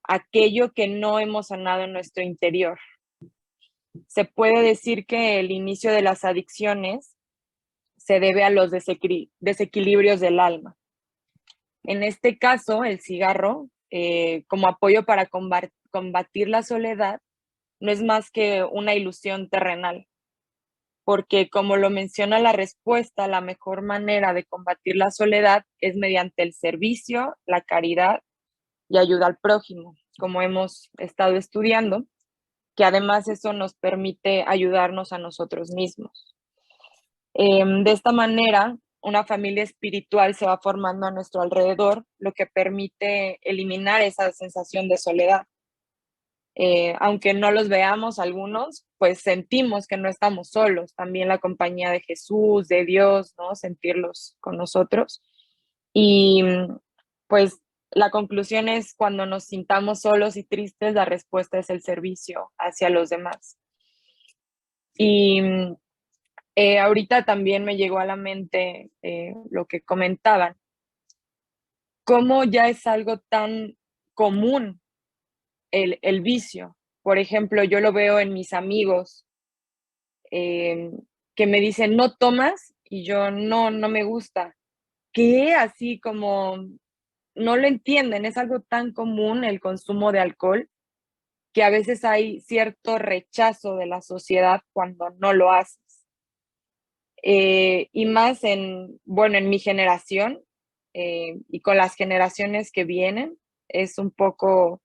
aquello que no hemos sanado en nuestro interior. Se puede decir que el inicio de las adicciones se debe a los desequilibrios del alma. En este caso, el cigarro, como apoyo para combatir la soledad, no es más que una ilusión terrenal. Porque como lo menciona la respuesta, la mejor manera de combatir la soledad es mediante el servicio, la caridad y ayuda al prójimo, como hemos estado estudiando, que además eso nos permite ayudarnos a nosotros mismos. De esta manera, una familia espiritual se va formando a nuestro alrededor, lo que permite eliminar esa sensación de soledad. Aunque no los veamos algunos, pues sentimos que no estamos solos. También la compañía de Jesús, de Dios, ¿no? Sentirlos con nosotros. Y pues la conclusión es, cuando nos sintamos solos y tristes, la respuesta es el servicio hacia los demás. Y ahorita también me llegó a la mente lo que comentaban, cómo ya es algo tan común el vicio. Por ejemplo, yo lo veo en mis amigos que me dicen, ¿no tomas? Y yo, no me gusta. ¿Qué? Así como no lo entienden, es algo tan común el consumo de alcohol que a veces hay cierto rechazo de la sociedad cuando no lo haces. Y más en mi generación y con las generaciones que vienen, es un poco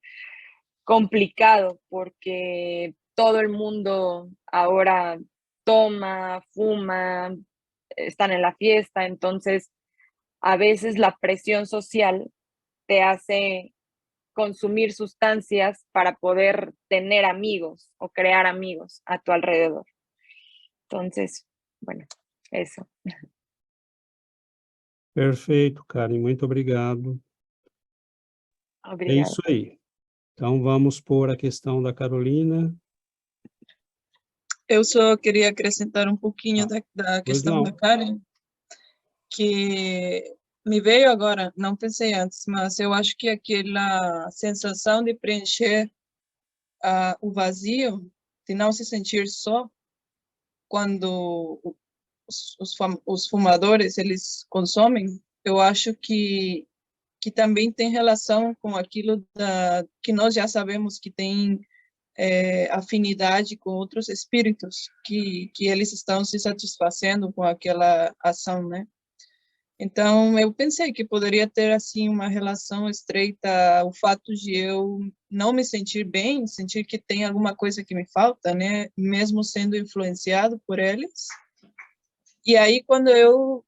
complicado porque todo el mundo ahora toma, fuma, están en la fiesta, entonces a veces la presión social te hace consumir sustancias para poder tener amigos o crear amigos a tu alrededor. Entonces, bueno, eso. Perfeito, Karen, muito obrigado. É Obrigada. isso aí. Então, vamos por a questão da Carolina. Eu só queria acrescentar um pouquinho da Pois questão não. da Karen, que me veio agora, não pensei antes, mas eu acho que aquela sensação de preencher o vazio, de não se sentir só, quando os fumadores, eles consomem, eu acho que também tem relação com aquilo que nós já sabemos que tem afinidade com outros espíritos, que eles estão se satisfazendo com aquela ação, né? Então, eu pensei que poderia ter, assim, uma relação estreita, o fato de eu não me sentir bem, sentir que tem alguma coisa que me falta, né? Mesmo sendo influenciado por eles. E aí, quando eu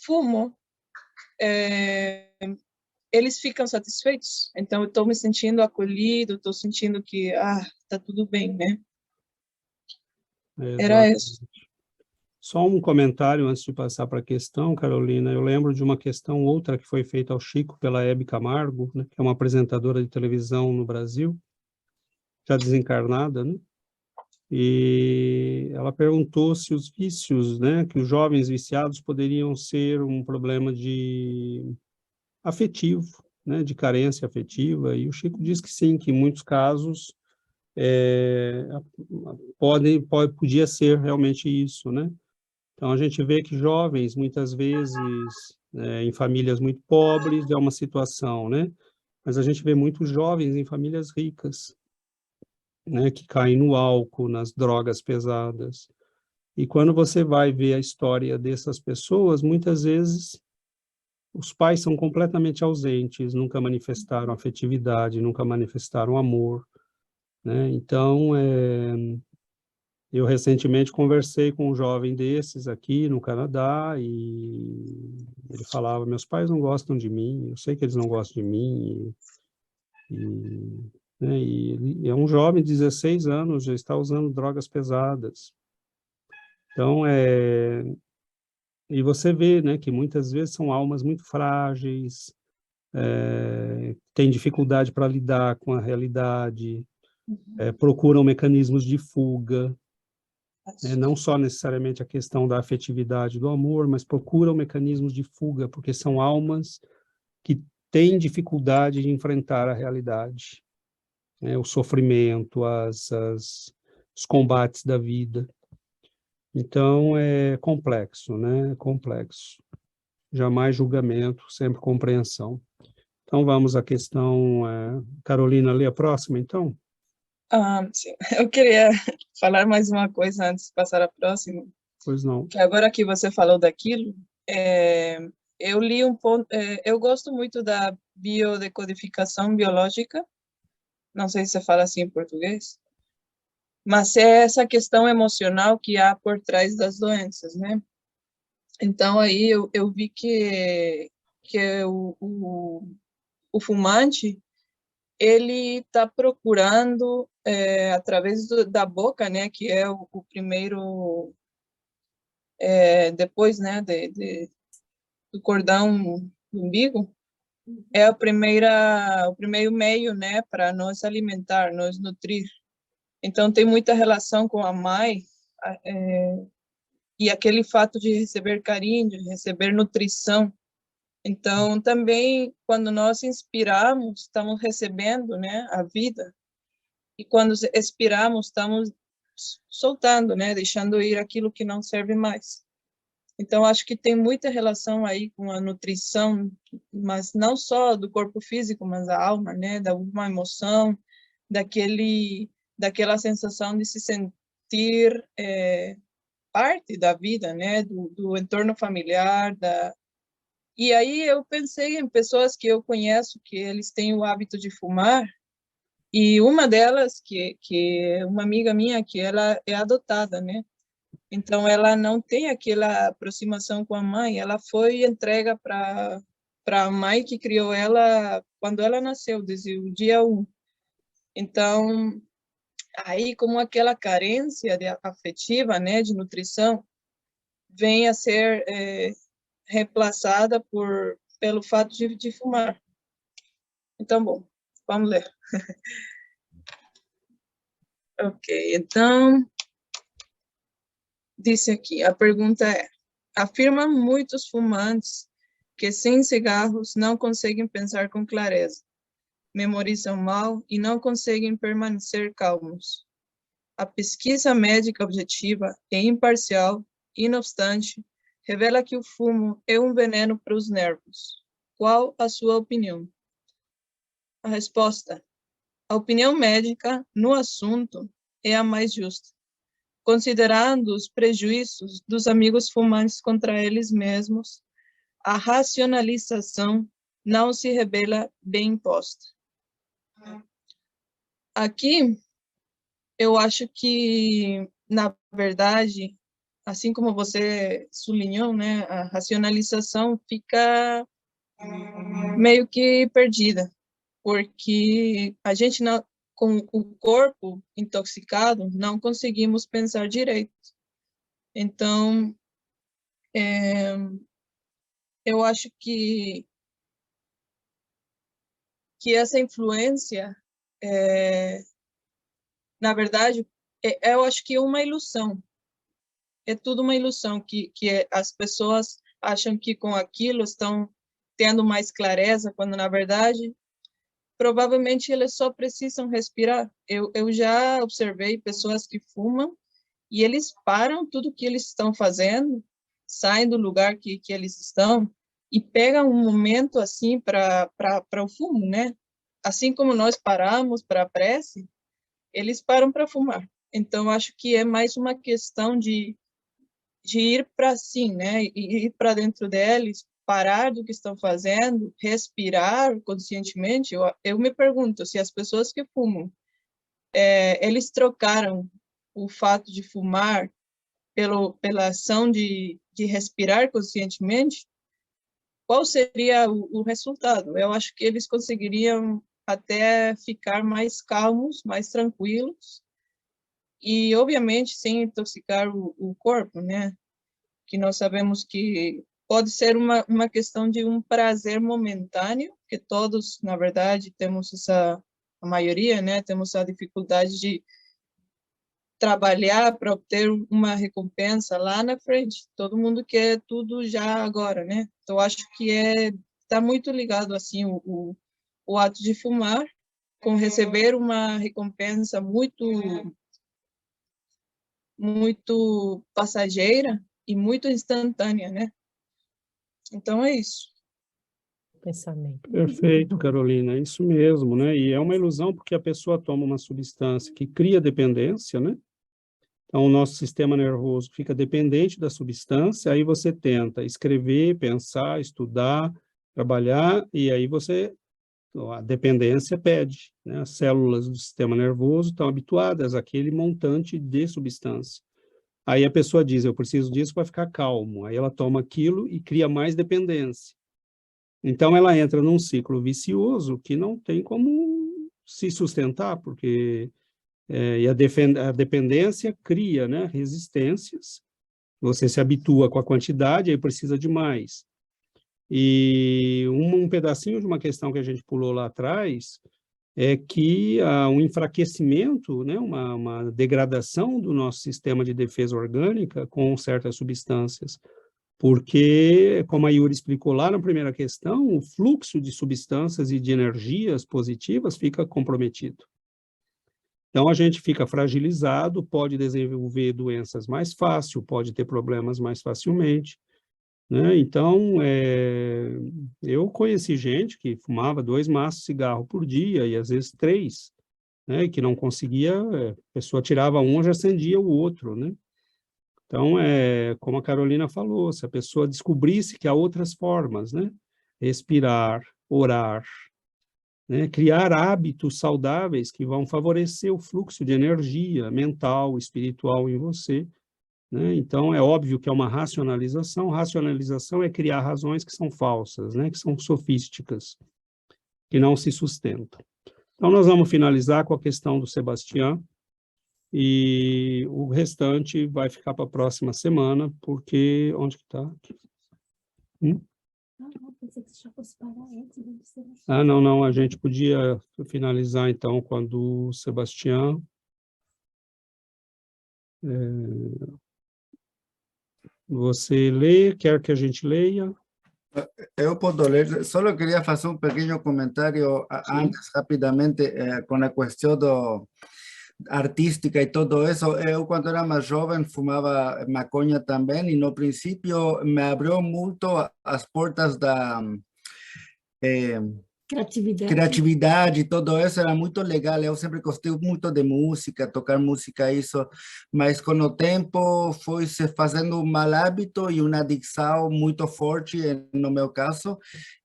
fumo, eles ficam satisfeitos. Então, eu estou me sentindo acolhido, estou sentindo que, tá tudo bem, né? Era isso. Só um comentário antes de passar para a questão, Carolina. Eu lembro de uma questão outra que foi feita ao Chico pela Hebe Camargo, né, que é uma apresentadora de televisão no Brasil, já desencarnada, né? E ela perguntou se os vícios, né, que os jovens viciados poderiam ser um problema afetivo, né, de carência afetiva, e o Chico diz que sim, que em muitos casos podia ser realmente isso, né? Então, a gente vê que jovens, muitas vezes, em famílias muito pobres, é uma situação, né? Mas a gente vê muitos jovens em famílias ricas, né, que caem no álcool, nas drogas pesadas. E quando você vai ver a história dessas pessoas, muitas vezes os pais são completamente ausentes, nunca manifestaram afetividade, nunca manifestaram amor, né? Então, eu recentemente conversei com um jovem desses aqui no Canadá e ele falava, meus pais não gostam de mim, eu sei que eles não gostam de mim, né, e ele é um jovem de 16 anos, já está usando drogas pesadas. Então, e você vê, né, que muitas vezes são almas muito frágeis, têm dificuldade para lidar com a realidade, procuram mecanismos de fuga, não só necessariamente a questão da afetividade do amor, mas procuram mecanismos de fuga, porque são almas que têm dificuldade de enfrentar a realidade, né, o sofrimento, os combates da vida. Então, é complexo, né? Complexo. Jamais julgamento, sempre compreensão. Então, vamos à questão... Carolina, lê a próxima, então? Sim. Eu queria falar mais uma coisa antes de passar a próxima. Pois não. Que agora que você falou daquilo, eu li um ponto... eu gosto muito da biodecodificação biológica, não sei se você fala assim em português, mas é essa questão emocional que há por trás das doenças, né? Então, aí eu vi que o fumante, ele está procurando, através da boca, né, que é o primeiro, depois, né, do cordão do umbigo, é o primeiro meio, né, para nos alimentar, nos nutrir. Então, tem muita relação com a mãe, e aquele fato de receber carinho, de receber nutrição. Então, também, quando nós inspiramos, estamos recebendo, né, a vida. E quando expiramos, estamos soltando, né, deixando ir aquilo que não serve mais. Então, acho que tem muita relação aí com a nutrição, mas não só do corpo físico, mas da alma, né, da uma emoção, daquela sensação de se sentir parte da vida, né, do entorno familiar, E aí eu pensei em pessoas que eu conheço que eles têm o hábito de fumar, e uma delas, que é uma amiga minha, que ela é adotada, né? Então, ela não tem aquela aproximação com a mãe, ela foi entregue para a mãe que criou ela quando ela nasceu, desde o dia 1. Então, aí, como aquela carência afetiva, né, de nutrição, vem a ser reemplaçada pelo fato de fumar. Então, bom, vamos ler. Ok, então, disse aqui, a pergunta é, afirmam muitos fumantes que sem cigarros não conseguem pensar com clareza, memorizam mal e não conseguem permanecer calmos. A pesquisa médica objetiva e imparcial, e não obstante, revela que o fumo é um veneno para os nervos. Qual a sua opinião? A resposta: a opinião médica no assunto é a mais justa, considerando os prejuízos dos amigos fumantes contra eles mesmos. A racionalização não se revela bem imposta. Aqui, eu acho que, na verdade, assim como você sublinhou, né, a racionalização fica meio que perdida, porque a gente, não, com o corpo intoxicado, não conseguimos pensar direito. Então, eu acho que essa influência, na verdade, eu acho que é uma ilusão. É tudo uma ilusão, que as pessoas acham que com aquilo estão tendo mais clareza, quando, na verdade, provavelmente eles só precisam respirar. Eu já observei pessoas que fumam e eles param tudo que eles estão fazendo, saem do lugar que eles estão e pegam um momento assim para o fumo, né? Assim como nós paramos para a prece, eles param para fumar. Então, acho que é mais uma questão de ir para si, né? E ir para dentro deles, parar do que estão fazendo, respirar conscientemente. Eu me pergunto se as pessoas que fumam, eles trocaram o fato de fumar pela ação de respirar conscientemente, qual seria o resultado? Eu acho que eles conseguiriam até ficar mais calmos, mais tranquilos, e, obviamente, sem intoxicar o corpo, né? Que nós sabemos que pode ser uma questão de um prazer momentâneo, que todos, na verdade, temos a maioria, né? Temos a dificuldade de trabalhar para obter uma recompensa lá na frente. Todo mundo quer tudo já agora, né? Então, acho que está muito ligado, assim, o ato de fumar com receber uma recompensa muito passageira e muito instantânea, né? Então, é isso. Pensamento. Perfeito, Carolina, é isso mesmo, né? E é uma ilusão porque a pessoa toma uma substância que cria dependência, né? Então, o nosso sistema nervoso fica dependente da substância, aí você tenta escrever, pensar, estudar, trabalhar, e aí a dependência pede, né? As células do sistema nervoso estão habituadas àquele montante de substância. Aí a pessoa diz, eu preciso disso para ficar calmo. Aí ela toma aquilo e cria mais dependência. Então ela entra num ciclo vicioso que não tem como se sustentar, porque e a dependência cria, né, resistências. Você se habitua com a quantidade, aí precisa de mais. E um pedacinho de uma questão que a gente pulou lá atrás é que há um enfraquecimento, né, uma degradação do nosso sistema de defesa orgânica com certas substâncias, porque, como a Yuri explicou lá na primeira questão, o fluxo de substâncias e de energias positivas fica comprometido. Então, a gente fica fragilizado, pode desenvolver doenças mais fácil, pode ter problemas mais facilmente, né? Então, eu conheci gente que fumava 2 maços de cigarro por dia, e às vezes 3, né? Que não conseguia, a pessoa tirava um, já acendia o outro, né? Então, como a Carolina falou, se a pessoa descobrisse que há outras formas, né? Respirar, orar, né? Criar hábitos saudáveis que vão favorecer o fluxo de energia mental, espiritual em você, né? Então, é óbvio que é uma racionalização. Racionalização é criar razões que são falsas, né? Que são sofísticas, que não se sustentam. Então, nós vamos finalizar com a questão do Sebastião, e o restante vai ficar para a próxima semana, porque... Onde que está? Ah, não, a gente podia finalizar, então, quando o Sebastião... Você lê, quer que a gente leia? Eu posso ler, só queria fazer um pequeno comentário antes, rapidamente, com a questão artística e tudo isso. Eu, quando era mais jovem, fumava maconha também, e no princípio me abriu muito as portas da criatividade, tudo isso era muito legal. Eu sempre gostei muito de música, tocar música, isso, mas com o tempo foi se fazendo um mau hábito e uma adicção muito forte, no meu caso.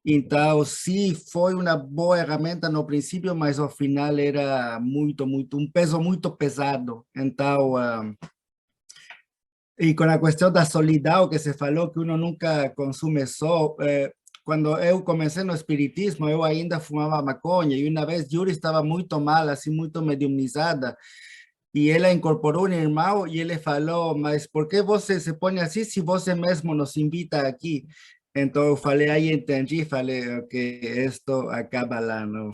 Então, sim, foi uma boa ferramenta no princípio, mas ao final era um peso muito pesado. Então, e com a questão da solidão que se falou, que uno nunca consome só, quando eu comecei no espiritismo, eu ainda fumava maconha, e uma vez Yuri estava muito mal, assim, muito mediumnizada, e ela incorporou um irmão, e ele falou, mas por que você se põe assim se você mesmo nos invita aqui? Então eu falei, aí entendi, falei, ok, isto acaba lá, não?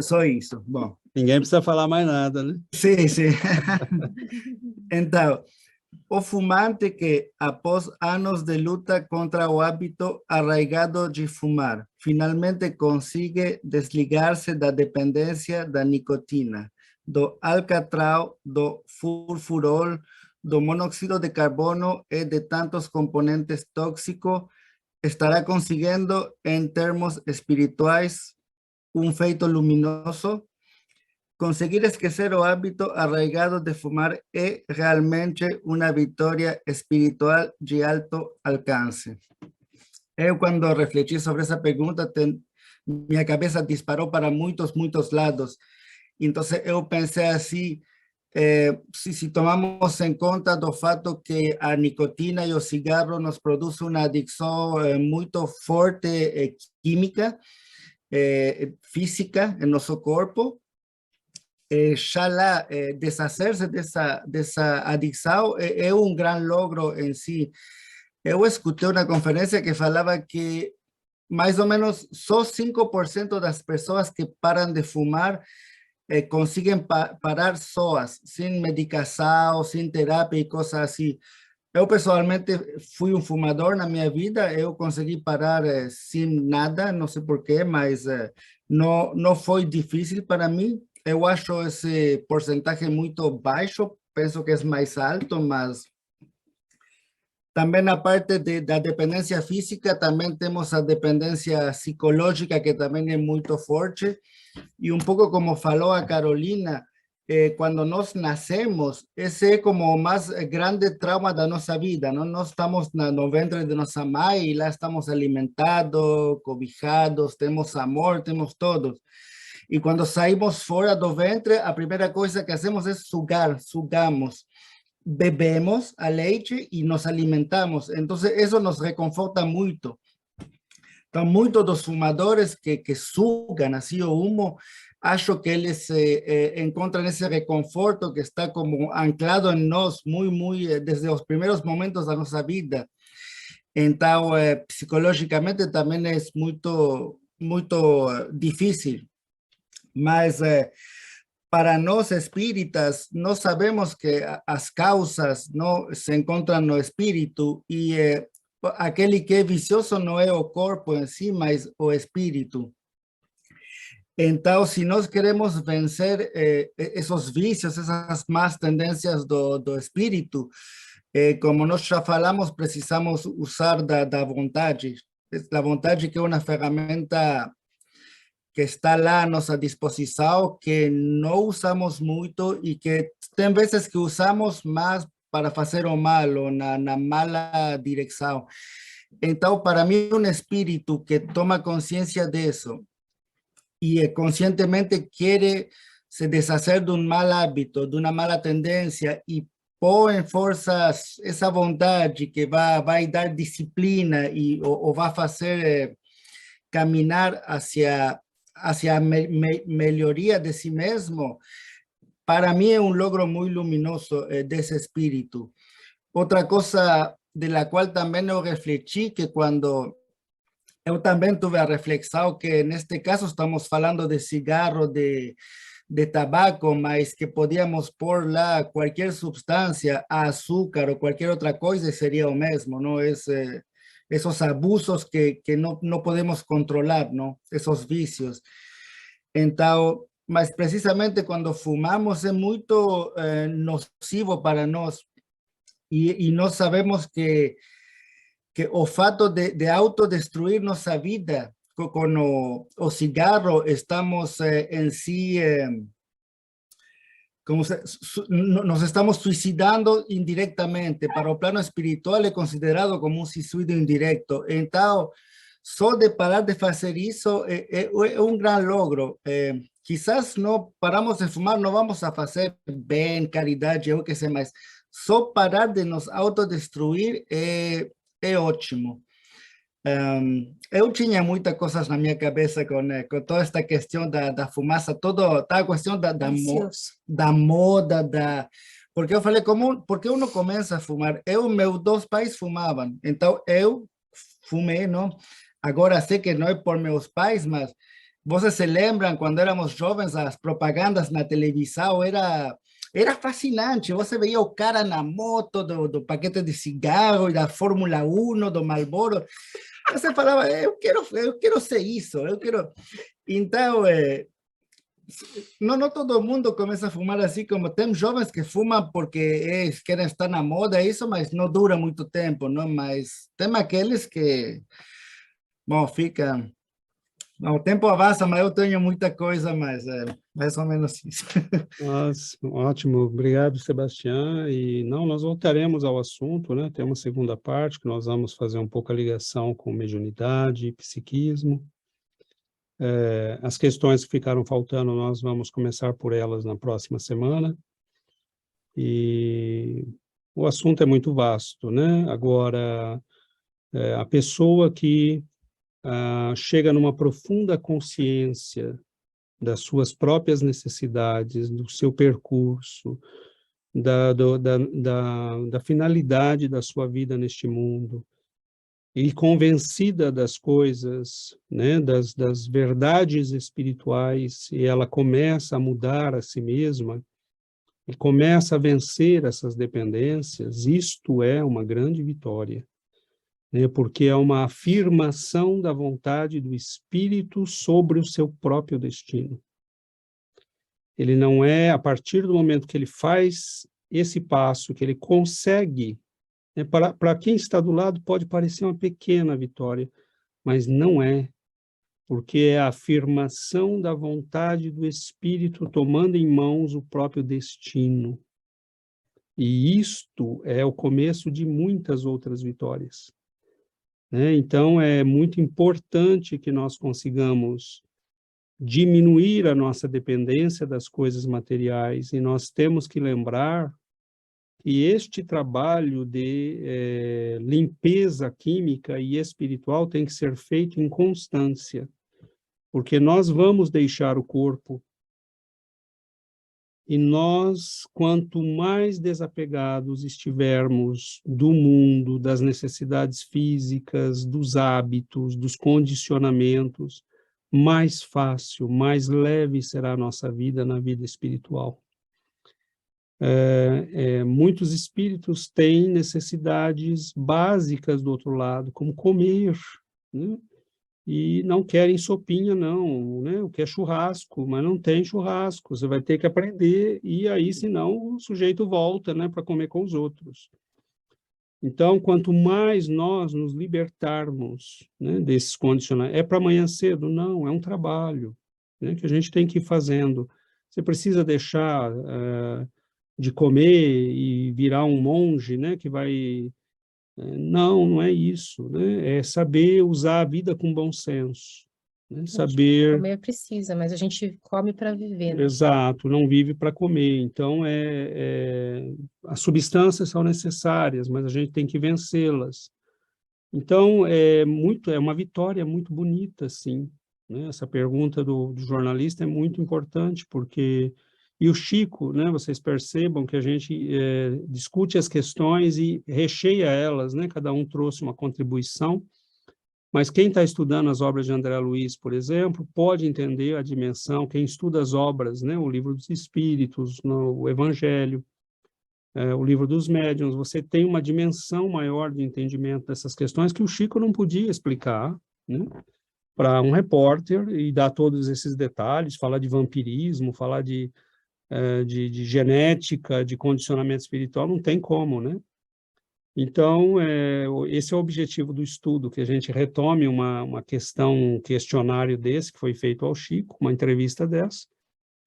Só isso, bom. Ninguém precisa falar mais nada, né? Sim, sim. Então, o fumante que, após anos de luta contra o hábito arraigado de fumar, finalmente consegue desligar-se da dependência da nicotina, do alcatrão, do furfurol, do monóxido de carbono e de tantos componentes tóxicos, estará conseguindo, em termos espirituais, um feito luminoso. Conseguir esquecer o hábito arraigado de fumar é realmente uma vitória espiritual de alto alcance. Eu, quando refleti sobre essa pergunta, minha cabeça disparou para muitos lados. Então, eu pensei assim, se tomamos em conta do fato que a nicotina e o cigarro nos produzem uma adicção muito forte química, física, em nosso corpo, já lá deshacer-se dessa adicção é um grande logro em si. Eu escutei uma conferência que falava que mais ou menos só 5% das pessoas que param de fumar conseguem parar soas, sem medicação, sem terapia e coisas assim. Eu, pessoalmente, fui um fumador na minha vida, eu consegui parar sem nada, não sei porquê, mas não foi difícil para mim. Eu acho esse porcentagem muito baixo, penso que é mais alto, mas também na parte da dependência física, também temos a dependência psicológica, que também é muito forte. E um pouco como falou a Carolina, quando nós nascemos, esse é como o mais grande trauma da nossa vida, não? Nós estamos no ventre de nossa mãe e lá estamos alimentados, cobijados, temos amor, temos todos. E quando saímos fora do ventre, a primeira coisa que hacemos é sugamos, bebemos a leite e nos alimentamos. Então, isso nos reconforta muito. Então, muitos dos fumadores que sugam assim o humo, acho que eles encontram esse reconforto que está como anclado em nós, desde os primeiros momentos da nossa vida. Então, psicologicamente também é muito difícil. Mas para nós espíritas, nós sabemos que as causas não se encontram no espírito e aquele que é vicioso não é o corpo em si, mas o espírito. Então, se nós queremos vencer esses vícios, essas más tendências do espírito, como nós já falamos, precisamos usar da vontade. A vontade que é uma ferramenta que está lá à nossa disposição, que não usamos muito e que tem vezes que usamos mais para fazer o mal ou na mala direção. Então, para mim, um espírito que toma consciência disso e conscientemente quer se desfazer de um mau hábito, de uma mala tendência e põe em força essa vontade que vai dar disciplina ou vai fazer caminhar hacia a melhoria de si mesmo, para mim é um logro muito luminoso desse espírito. Outra coisa de la qual também eu refleti, que quando eu também tive a reflexão que neste caso estamos falando de cigarro, de tabaco, mas que podíamos pôr lá qualquer substância, açúcar ou qualquer outra coisa, seria o mesmo, não? Esos abusos que no podemos controlar, ¿no? Esos vicios. Então, mas precisamente quando fumamos é muito nocivo para nós e nós sabemos que o fato de autodestruir nossa vida com o cigarro, estamos em si... nos estamos suicidando indiretamente. Para o plano espiritual é considerado como um suicídio indireto. Então, só de parar de fazer isso é um grande logro. Quizás não paramos de fumar, não vamos a fazer bem, caridade, eu que sei, mas só parar de nos autodestruir é ótimo. Eu tinha muitas coisas na minha cabeça com toda esta questão da fumaça, toda a questão da moda, porque eu falei, por que eu não começo a fumar? Meus dois pais fumavam, então eu fumei, não? Agora sei que não é por meus pais, mas vocês se lembram, quando éramos jovens, as propagandas na televisão, era fascinante, você veia o cara na moto do paquete de cigarro, da Fórmula 1, do Marlboro. Você falava, eu quero ser isso, eu quero... Então, não todo mundo começa a fumar assim, como tem jovens que fumam porque querem estar na moda, isso, mas não dura muito tempo, não? Mas tem aqueles que, bom, ficam... O tempo avança, mas eu tenho muita coisa, mas é mais ou menos isso. Nossa, ótimo, obrigado, Sebastião. E nós voltaremos ao assunto, né? Tem uma segunda parte que nós vamos fazer um pouco a ligação com mediunidade e psiquismo. As questões que ficaram faltando, nós vamos começar por elas na próxima semana. E o assunto é muito vasto, né? Agora, a pessoa que chega numa profunda consciência das suas próprias necessidades, do seu percurso, da finalidade da sua vida neste mundo, e convencida das coisas, né, das verdades espirituais, e ela começa a mudar a si mesma, e começa a vencer essas dependências, isto é uma grande vitória. Porque é uma afirmação da vontade do espírito sobre o seu próprio destino. Ele não é, a partir do momento que ele faz esse passo, que ele consegue, para quem está do lado pode parecer uma pequena vitória, mas não é, porque é a afirmação da vontade do espírito tomando em mãos o próprio destino. E isto é o começo de muitas outras vitórias. Então, é muito importante que nós consigamos diminuir a nossa dependência das coisas materiais, e nós temos que lembrar que este trabalho de limpeza química e espiritual tem que ser feito em constância, porque nós vamos deixar o corpo, e nós, quanto mais desapegados estivermos do mundo, das necessidades físicas, dos hábitos, dos condicionamentos, mais fácil, mais leve será a nossa vida na vida espiritual. Muitos espíritos têm necessidades básicas do outro lado, como comer, né? E não querem sopinha, não, né? O que é churrasco, mas não tem churrasco, você vai ter que aprender, e aí, senão, o sujeito volta, né, para comer com os outros. Então, quanto mais nós nos libertarmos, né, desses condicionamentos, é para amanhã cedo? Não, é um trabalho, né, que a gente tem que ir fazendo. Você precisa deixar de comer e virar um monge, né, que vai... Não é isso, né? É saber usar a vida com bom senso, né? Saber... Comer precisa, mas a gente come para viver, né? Exato, não vive para comer. Então, as substâncias são necessárias, mas a gente tem que vencê-las. Então, é uma vitória muito bonita, sim, né? Essa pergunta do jornalista é muito importante, porque... E o Chico, né, vocês percebam que a gente discute as questões e recheia elas, né? Cada um trouxe uma contribuição, mas quem está estudando as obras de André Luiz, por exemplo, pode entender a dimensão, quem estuda as obras, né, o Livro dos Espíritos, o Evangelho, o Livro dos Médiuns, você tem uma dimensão maior de entendimento dessas questões que o Chico não podia explicar, né, para um repórter e dar todos esses detalhes, falar de vampirismo, falar de genética, de condicionamento espiritual, não tem como, né? Então, esse é o objetivo do estudo, que a gente retome uma questão, um questionário desse, que foi feito ao Chico, uma entrevista dessa,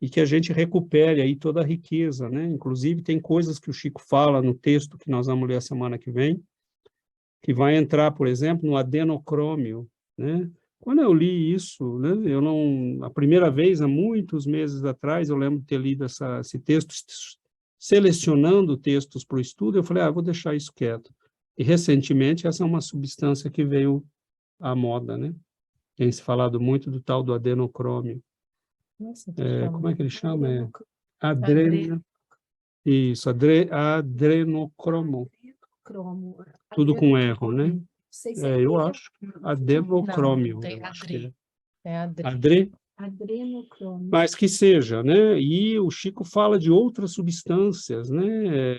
e que a gente recupere aí toda a riqueza, né? Inclusive, tem coisas que o Chico fala no texto que nós vamos ler a semana que vem, que vai entrar, por exemplo, no adenocrômio, né? Quando eu li isso, né, a primeira vez, há muitos meses atrás, eu lembro de ter lido esse texto, selecionando textos para o estudo, eu falei, vou deixar isso quieto. E, recentemente, essa é uma substância que veio à moda, né? Tem se falado muito do tal do adenocrômio. Nossa, como é que ele chama? Isso, adrenocromo. Tudo com erro, né? Eu acho que adenocrômio. Adrenocrômio. Mas que seja, né? E o Chico fala de outras substâncias, né?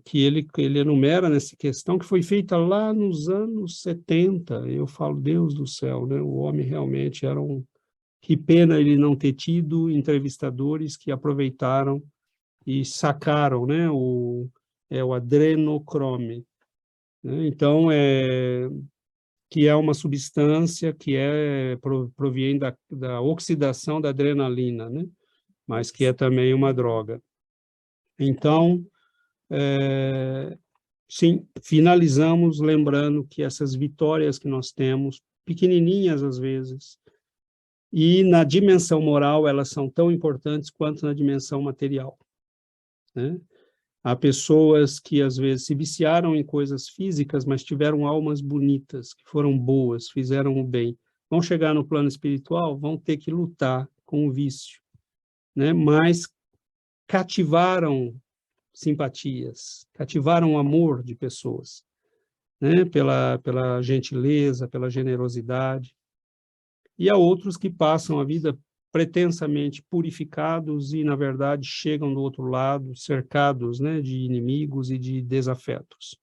Que ele enumera nessa questão, que foi feita lá nos anos 70. Eu falo, Deus do céu, né? O homem realmente era um... Que pena ele não ter tido entrevistadores que aproveitaram e sacaram, né? O adrenocrome. Então, que é uma substância que provém da oxidação da adrenalina, né? Mas que é também uma droga. Então, sim, finalizamos lembrando que essas vitórias que nós temos, pequenininhas às vezes, e na dimensão moral elas são tão importantes quanto na dimensão material, né? Há pessoas que, às vezes, se viciaram em coisas físicas, mas tiveram almas bonitas, que foram boas, fizeram o bem. Vão chegar no plano espiritual, vão ter que lutar com o vício, né? Mas cativaram simpatias, cativaram o amor de pessoas, né? Pela gentileza, pela generosidade. E há outros que passam a vida pretensamente purificados e, na verdade, chegam do outro lado, cercados, né, de inimigos e de desafetos.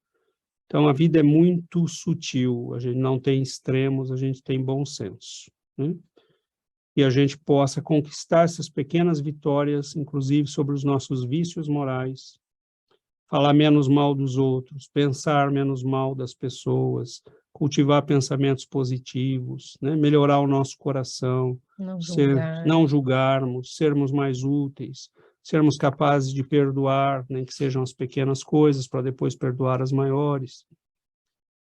Então, a vida é muito sutil, a gente não tem extremos, a gente tem bom senso, né? E a gente possa conquistar essas pequenas vitórias, inclusive sobre os nossos vícios morais, falar menos mal dos outros, pensar menos mal das pessoas, cultivar pensamentos positivos, né? Melhorar o nosso coração, não julgarmos, sermos mais úteis, sermos capazes de perdoar, nem que sejam as pequenas coisas, para depois perdoar as maiores.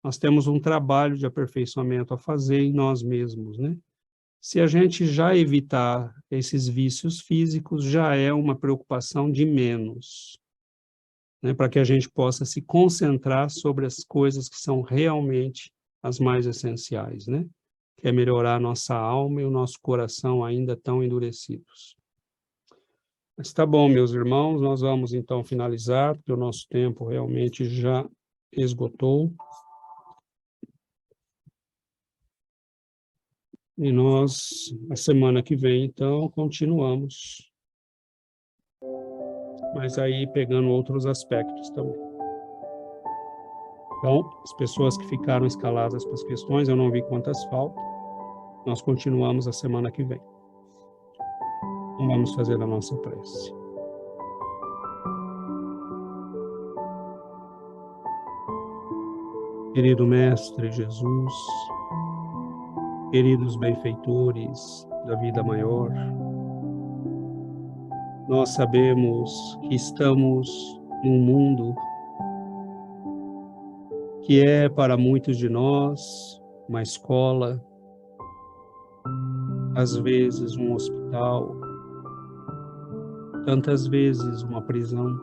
Nós temos um trabalho de aperfeiçoamento a fazer em nós mesmos, né? Se a gente já evitar esses vícios físicos, já é uma preocupação de menos, né, para que a gente possa se concentrar sobre as coisas que são realmente as mais essenciais, né? Que é melhorar a nossa alma e o nosso coração ainda tão endurecidos. Mas tá bom, meus irmãos, nós vamos então finalizar, porque o nosso tempo realmente já esgotou. E nós, a semana que vem, então, continuamos. Mas aí pegando outros aspectos também. Então, as pessoas que ficaram escaladas para as questões, eu não vi quantas faltam. Nós continuamos a semana que vem. Então, vamos fazer a nossa prece. Querido Mestre Jesus, queridos benfeitores da vida maior, nós sabemos que estamos num mundo que é para muitos de nós uma escola, às vezes um hospital, tantas vezes uma prisão.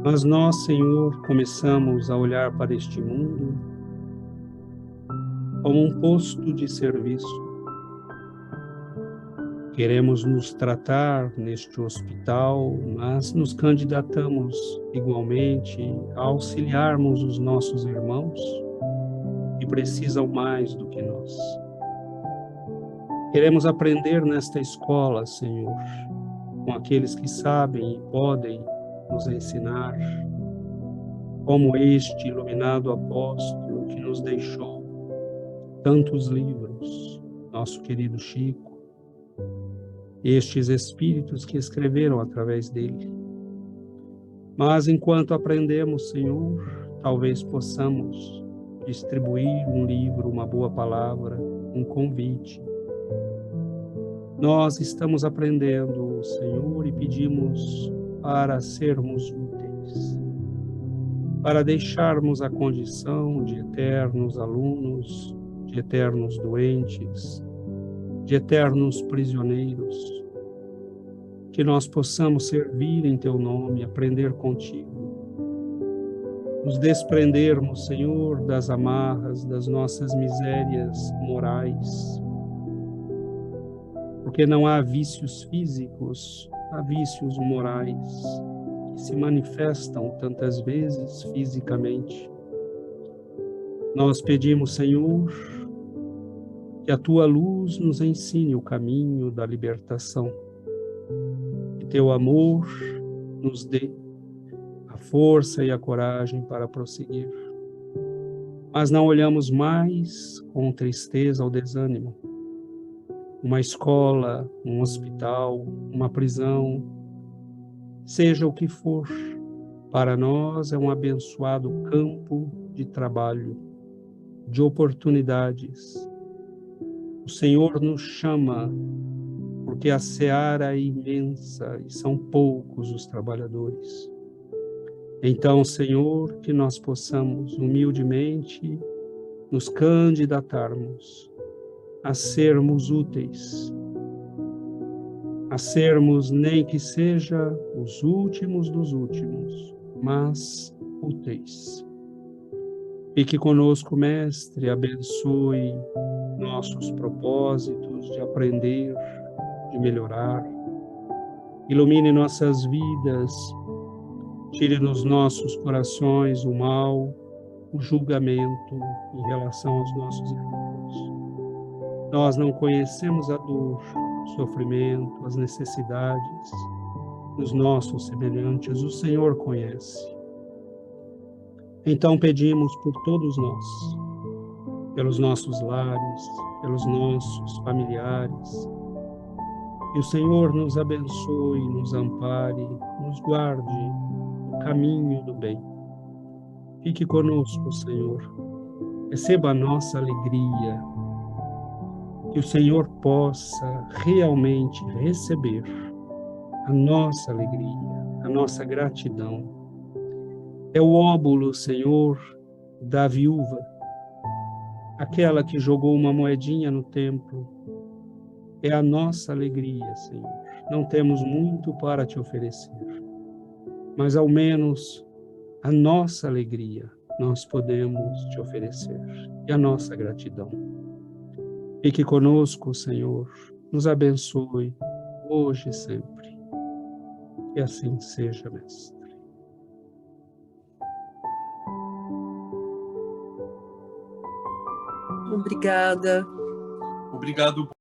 Mas nós, Senhor, começamos a olhar para este mundo como um posto de serviço. Queremos nos tratar neste hospital, mas nos candidatamos igualmente a auxiliarmos os nossos irmãos que precisam mais do que nós. Queremos aprender nesta escola, Senhor, com aqueles que sabem e podem nos ensinar, como este iluminado apóstolo que nos deixou tantos livros, nosso querido Chico, estes espíritos que escreveram através dele. Mas enquanto aprendemos, Senhor, talvez possamos distribuir um livro, uma boa palavra, um convite. Nós estamos aprendendo, Senhor, e pedimos para sermos úteis, para deixarmos a condição de eternos alunos, de eternos doentes, de eternos prisioneiros, que nós possamos servir em Teu nome, aprender contigo, nos desprendermos, Senhor, das amarras, das nossas misérias morais, porque não há vícios físicos, há vícios morais que se manifestam tantas vezes fisicamente. Nós pedimos, Senhor, que a Tua luz nos ensine o caminho da libertação, que Teu amor nos dê a força e a coragem para prosseguir. Mas não olhamos mais com tristeza ou desânimo. Uma escola, um hospital, uma prisão, seja o que for, para nós é um abençoado campo de trabalho, de oportunidades. O Senhor nos chama, porque a seara é imensa e são poucos os trabalhadores. Então, Senhor, que nós possamos humildemente nos candidatarmos a sermos úteis, a sermos nem que seja os últimos dos últimos, mas úteis. Fique conosco, Mestre, abençoe nossos propósitos de aprender, de melhorar. Ilumine nossas vidas, tire nos nossos corações o mal, o julgamento em relação aos nossos irmãos. Nós não conhecemos a dor, o sofrimento, as necessidades dos nossos semelhantes, o Senhor conhece. Então pedimos por todos nós, pelos nossos lares, pelos nossos familiares, que o Senhor nos abençoe, nos ampare, nos guarde no caminho do bem. Fique conosco, Senhor. Receba a nossa alegria, que o Senhor possa realmente receber a nossa alegria, a nossa gratidão. É o óbolo, Senhor, da viúva, aquela que jogou uma moedinha no templo, é a nossa alegria, Senhor. Não temos muito para te oferecer, mas ao menos a nossa alegria nós podemos te oferecer e a nossa gratidão. Fique conosco, Senhor, nos abençoe hoje e sempre. Que assim seja, Mestre. Obrigada. Obrigado.